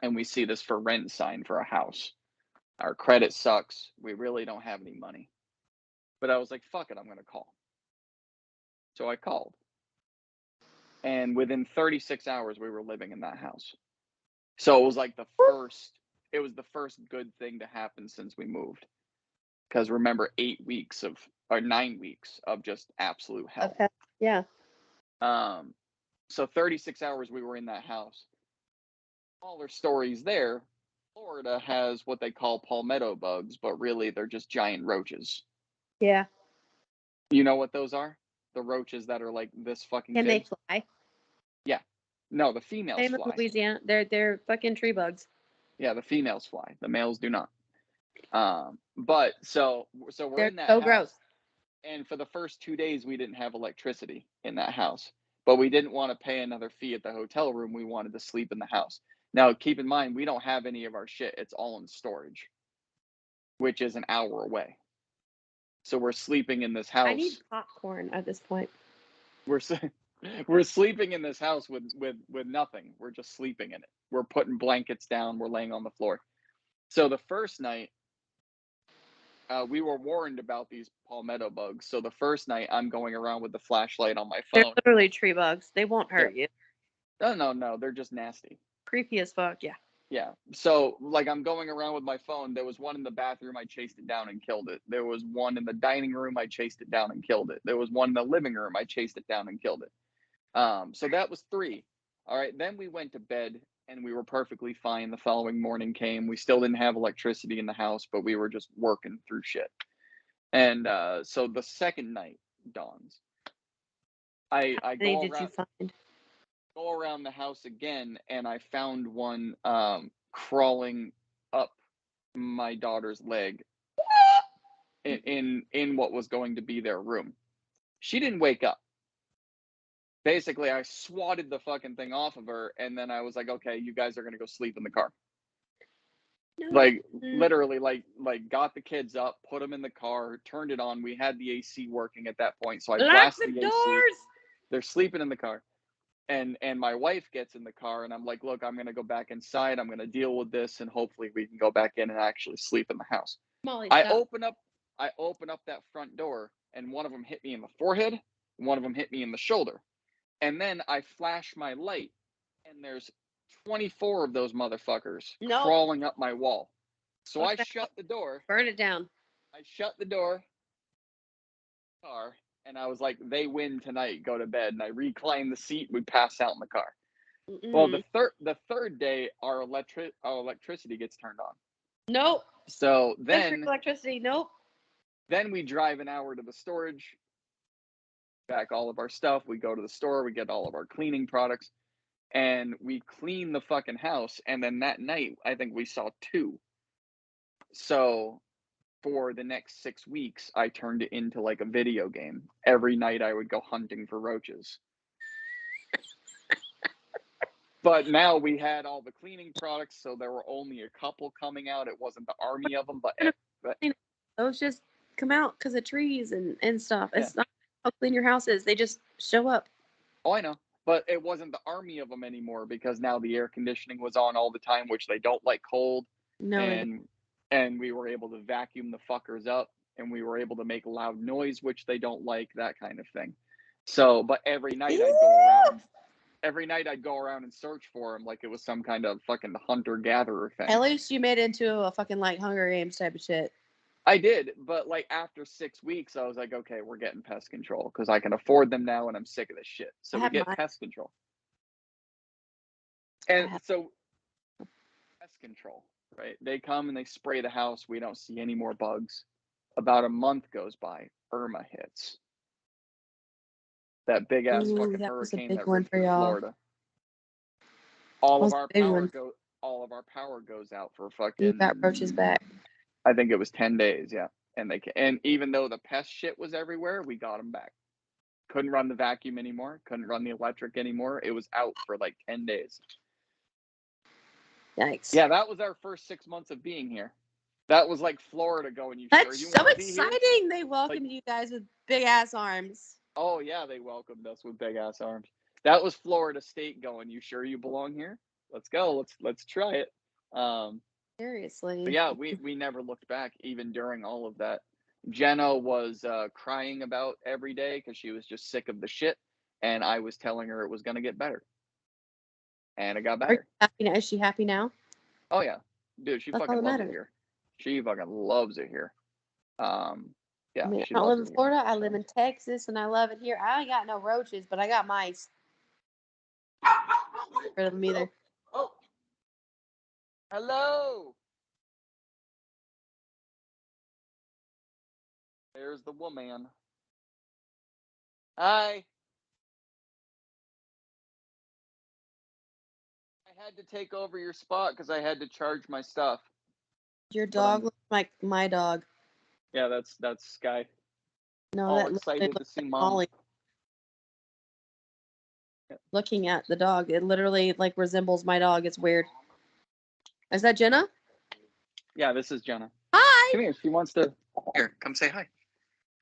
And we see this for rent sign for a house. Our credit sucks. We really don't have any money. But I was like, fuck it, I'm gonna call. So I called. And within 36 hours we were living in that house. So it was like the first good thing to happen since we moved. Because remember, 9 weeks of just absolute hell. Okay. Yeah. So 36 hours we were in that house. Smaller stories there. Florida has what they call palmetto bugs, but really they're just giant roaches. Yeah. You know what those are? The roaches that are like this fucking Can big? they fly? Yeah. No, the females Same in fly. Louisiana. They're fucking tree bugs. Yeah, the females fly. The males do not. But so we're They're in that so house. gross. And for the first 2 days, we didn't have electricity in that house. But we didn't want to pay another fee at the hotel room. We wanted to sleep in the house. Now, keep in mind, we don't have any of our shit. It's all in storage, which is an hour away. So we're sleeping in this house. I need popcorn at this point. We're sleeping in this house with nothing. We're just sleeping in it. We're putting blankets down. We're laying on the floor. So the first night, we were warned about these palmetto bugs. So the first night, I'm going around with the flashlight on my phone. They're literally tree bugs. They won't hurt you. No, they're just nasty. Creepy as fuck. Yeah. Yeah. So I'm going around with my phone. There was one in the bathroom. I chased it down and killed it. There was one in the dining room. I chased it down and killed it. There was one in the living room. I chased it down and killed it. So that was 3. All right. Then we went to bed and we were perfectly fine. The following morning came. We still didn't have electricity in the house, but we were just working through shit. And so the second night dawns. I go around the house again, and I found one crawling up my daughter's leg in what was going to be their room. She didn't wake up. Basically, I swatted the fucking thing off of her, and then I was like, okay, you guys are gonna go sleep in the car. No. Literally, got the kids up, put them in the car, turned it on. We had the AC working at that point, so I blasted the AC. They're sleeping in the car. And my wife gets in the car, and I'm like, look, I'm gonna go back inside. I'm gonna deal with this, and hopefully we can go back in and actually sleep in the house. Molly, I open up that front door, and one of them hit me in the forehead, and one of them hit me in the shoulder. And then I flash my light, and there's 24 of those motherfuckers crawling up my wall. So I shut the door. Burn it down. I shut the door. Car. And I was like, they win tonight, go to bed. And I reclined the seat, we pass out in the car. Well, the third day, our electricity gets turned on. Nope. So then electricity, nope. Then we drive an hour to the storage, back all of our stuff. We go to the store, we get all of our cleaning products, and we clean the fucking house. And then that night, I think we saw 2. So for the next 6 weeks, I turned it into like a video game. Every night I would go hunting for roaches. But now we had all the cleaning products, so there were only a couple coming out. It wasn't the army of them, but Those just come out because of trees and stuff. yeah. It's not how clean your house is. They just show up. Oh, I know. But it wasn't the army of them anymore because now the air conditioning was on all the time, which they don't like cold. No, And we were able to vacuum the fuckers up, and we were able to make loud noise, which they don't like, that kind of thing. So, but every night I'd go around and search for them like it was some kind of fucking hunter-gatherer thing. at least you made it into a fucking like Hunger Games type of shit. I did, but like after 6 weeks, I was like, okay, we're getting pest control because I can afford them now, and I'm sick of this shit. So we get pest control. And so pest control, right? They come and they spray the house. We don't see any more bugs. About a month goes by. Irma hits. That big ass fucking hurricane that ripped through Florida. All of our power goes out for fucking. You got roaches back. I think it was 10 days, yeah. And even though the pest shit was everywhere, we got them back. Couldn't run the vacuum anymore. Couldn't run the electric anymore. It was out for like 10 days. Yikes. Yeah, that was our first 6 months of being here. That was like Florida going. That's so exciting. They welcomed you guys with big ass arms. Oh yeah, they welcomed us with big ass arms. That was Florida State going. You sure you belong here? Let's go. Let's try it. Seriously. But yeah, we never looked back even during all of that. Jenna was crying about every day because she was just sick of the shit, and I was telling her it was gonna get better, and it got better. Are you happy now? Is she happy now? Oh yeah, dude, she fucking loves it here. She fucking loves it here. Yeah, I mean, she I don't live loves in it Florida. here. I live in Texas, and I love it here. I ain't got no roaches, but I got mice. Rid of them either. Oh, hello. There's the woman. Hi. I had to take over your spot because I had to charge my stuff. Your dog looks like my dog. Yeah, that's Sky. No, all that excited to see Mom. Molly. Yeah. Looking at the dog, it literally like resembles my dog. It's weird. Is that Jenna? Yeah, this is Jenna. Hi. Come here. She wants to. Here, come say hi.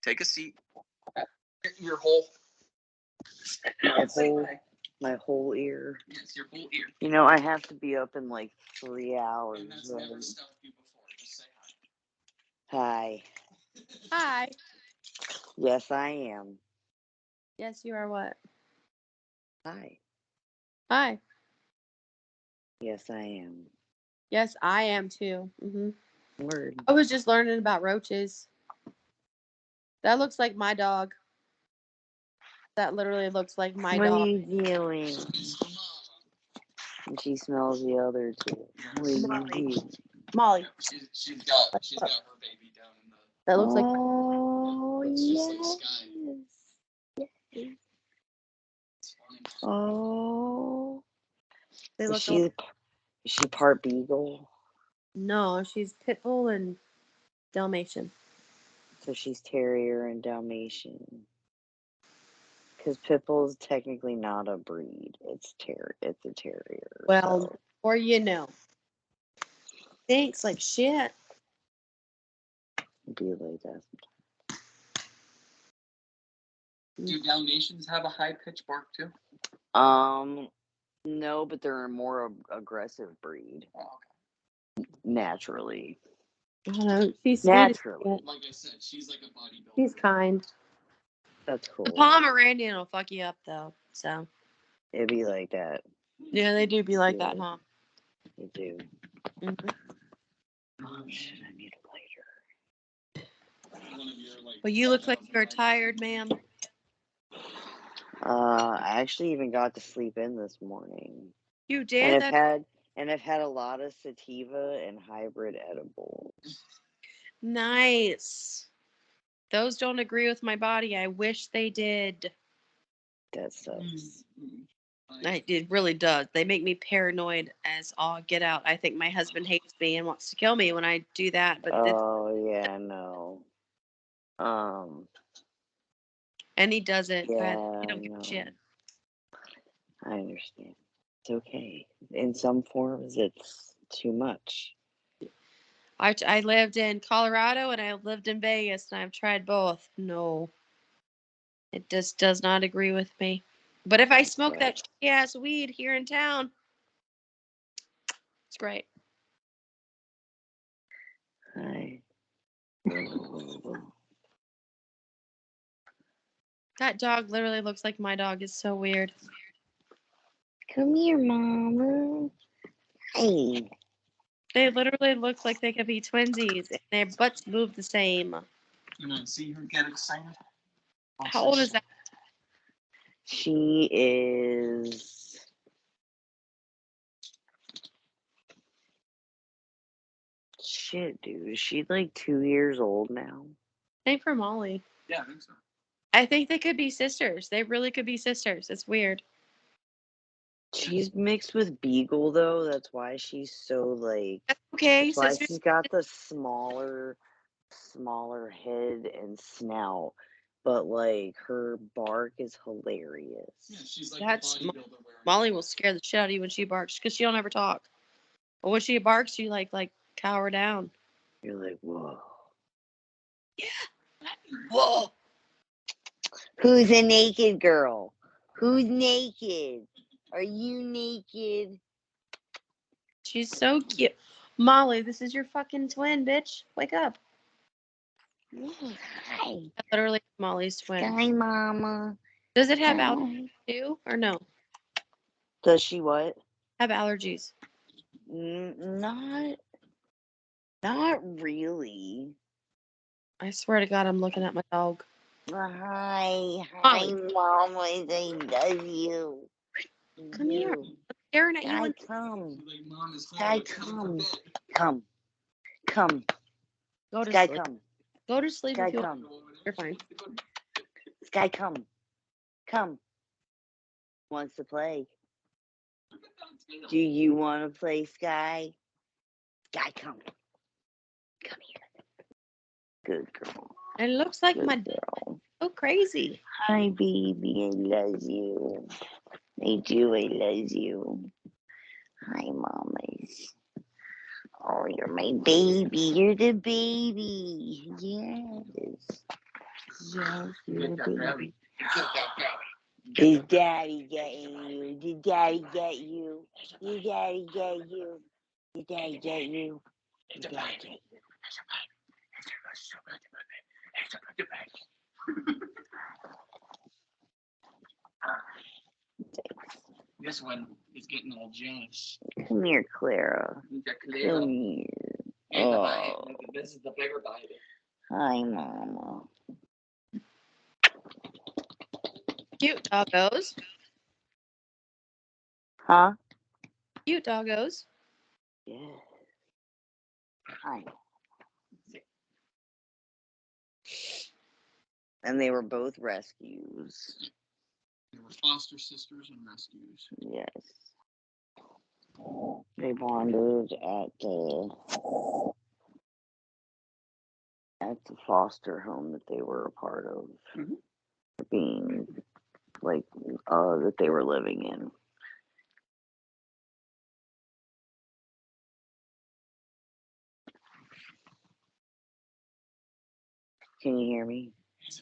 Take a seat. Your whole. My whole ear. Yes, your whole ear. You know, I have to be up in like 3 hours. And that's never stuffed you before. Just say hi. Hi. Yes, I am. Yes, you are what? Hi. Hi. Yes, I am. Yes, I am too. Word. I was just learning about roaches. That looks like my dog. That literally looks like my dog. What are you doing? And she smells the other two. What are you doing? Molly. She's got her baby down in the. That looks like. Oh, yes. Yes. Oh. They look. Is she part beagle? No, she's pit bull and Dalmatian. So she's terrier and Dalmatian. Because pit bull is technically not a breed. It's a terrier. Well, so. or you know. Thanks like shit. Be like that. Do Dalmatians have a high pitched bark too? No, but they're a more aggressive breed. Oh, okay. Naturally. I don't know. She's naturally. Sweet. Like I said, she's like a bodybuilder. She's kind. That's cool. The Pomeranian will fuck you up though. So. It'd be like that. Yeah, they do be like that, huh? They do. Mm-hmm. Oh shit! I need a lighter. Well, you look like you're tired, ma'am. I actually even got to sleep in this morning. You did? And I've had a lot of sativa and hybrid edibles. Nice. Those don't agree with my body. I wish they did. That sucks. It really does. They make me paranoid as all get out. I think my husband hates me and wants to kill me when I do that, but Oh yeah, no. Um, and he doesn't, but yeah, he don't give a no. shit. I understand. It's okay. In some forms, it's too much. I lived in Colorado and I lived in Vegas and I've tried both. No, it just does not agree with me. But if I smoke that shitty ass weed here in town, it's great. Hi. That dog literally looks like my dog. It's so weird. Come here, Mama. Hey. They literally look like they could be twinsies and their butts move the same. You want to see her get excited? How old is that? She is. Shit, dude. She's like 2 years old now. Same for Molly. Yeah, I think so. I think they could be sisters. They really could be sisters. It's weird. She's mixed with Beagle, though. That's why she's so, like. That's okay. That's why Sisters. she's got the smaller head and snout. But, like, her bark is hilarious. Yeah, she's like That's a bodybuilder wearing. Molly will scare the shit out of you when she barks because she don't ever talk. But when she barks, you like cower down. You're like, whoa. Yeah. Whoa. Who's a naked girl? Who's naked? Are you naked? She's so cute. Molly, this is your fucking twin, bitch. Wake up. Hi. Literally Molly's twin. Hi, Mama. Does it have allergies too, or no? Does she what? Have allergies? Not really. I swear to God, I'm looking at my dog. Hi, Molly. Mama. I love you. Come here. I'm staring at you. Guy, And come. Like, Mom is home. Guy, come. Come. Come. go to Guy, sleep. come. Go to sleep Guy, if you come. want. You're fine. Guy, come. Come. Wants to play. Do you want to play, Sky? Sky, come. Come here. Good girl. It looks like Good my girl. so crazy. Hi, baby. I love you. I do. I love you. Hi, mamas. Oh, you're my baby. You're the baby. Yes. Yes, you're the baby. Is daddy getting you? Did daddy get you? Did daddy get you? Did daddy get you? Did daddy get you? This one is getting all jealous. Come here, Clara. Come here. Oh. This is the bigger bite. Hi, Mama. Cute doggos. Huh? Cute doggos. Yeah. Hi. And they were both rescues. They were foster sisters and rescues. Yes. They bonded at the foster home that they were a part of. Mm-hmm. Being like that they were living in. Can you hear me?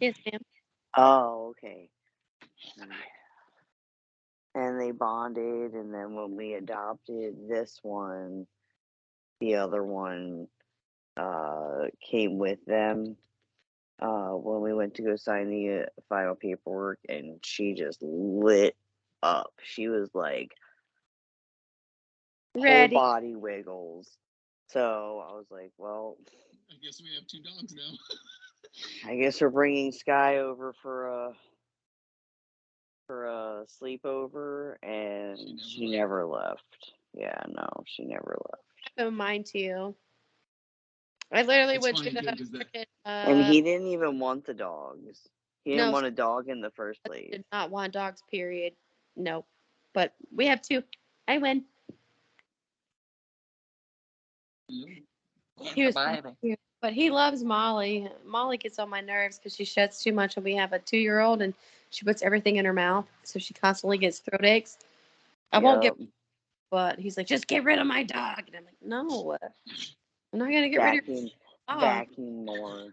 Yes, ma'am. Oh, okay. And they bonded, and then when we adopted this one, the other one came with them when we went to go sign the final paperwork, and she just lit up. She was like Ready. whole body wiggles. So I was like, well, I guess we have 2 dogs now. I guess we're bringing Sky over for a sleepover, and she never left. Yeah, no, she never left. I have mine too. I literally went to the freaking, And he didn't even want the dogs. He didn't no, want a dog in the first place. did not want dogs, period. Nope. But we have 2. I win. He was so cute. But he loves Molly. Molly gets on my nerves because she sheds too much, and we have a 2-year-old, and she puts everything in her mouth, so she constantly gets throat aches. I won't get, but he's like, just get rid of my dog, and I'm like, no, I'm not gonna get rid of your dog. Vacuum more.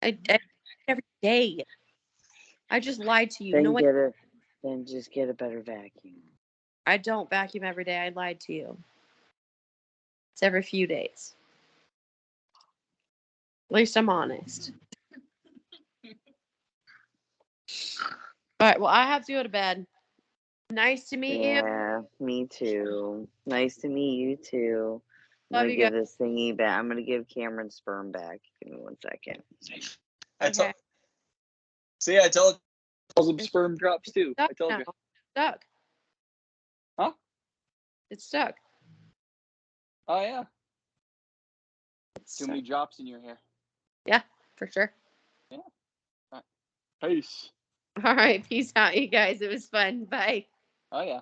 I do it every day. I just lied to you. Then No one. Then just get a better vacuum. I don't vacuum every day. I lied to you. It's every few days. At least I'm honest. All right. Well, I have to go to bed. Nice to meet you. Yeah, me too. Nice to meet you too. I'm Love gonna you give guys. this thingy back. I'm gonna give Cameron's sperm back. Give me 1 second. Okay. See, I told you. Some sperm drops too. Stuck I told now. you. Stuck. Huh? It's stuck. Oh yeah. It's Too stuck. many drops in your hair. Yeah, for sure. Yeah. All right. Peace. All right. Peace out, you guys. It was fun. Bye. Oh yeah.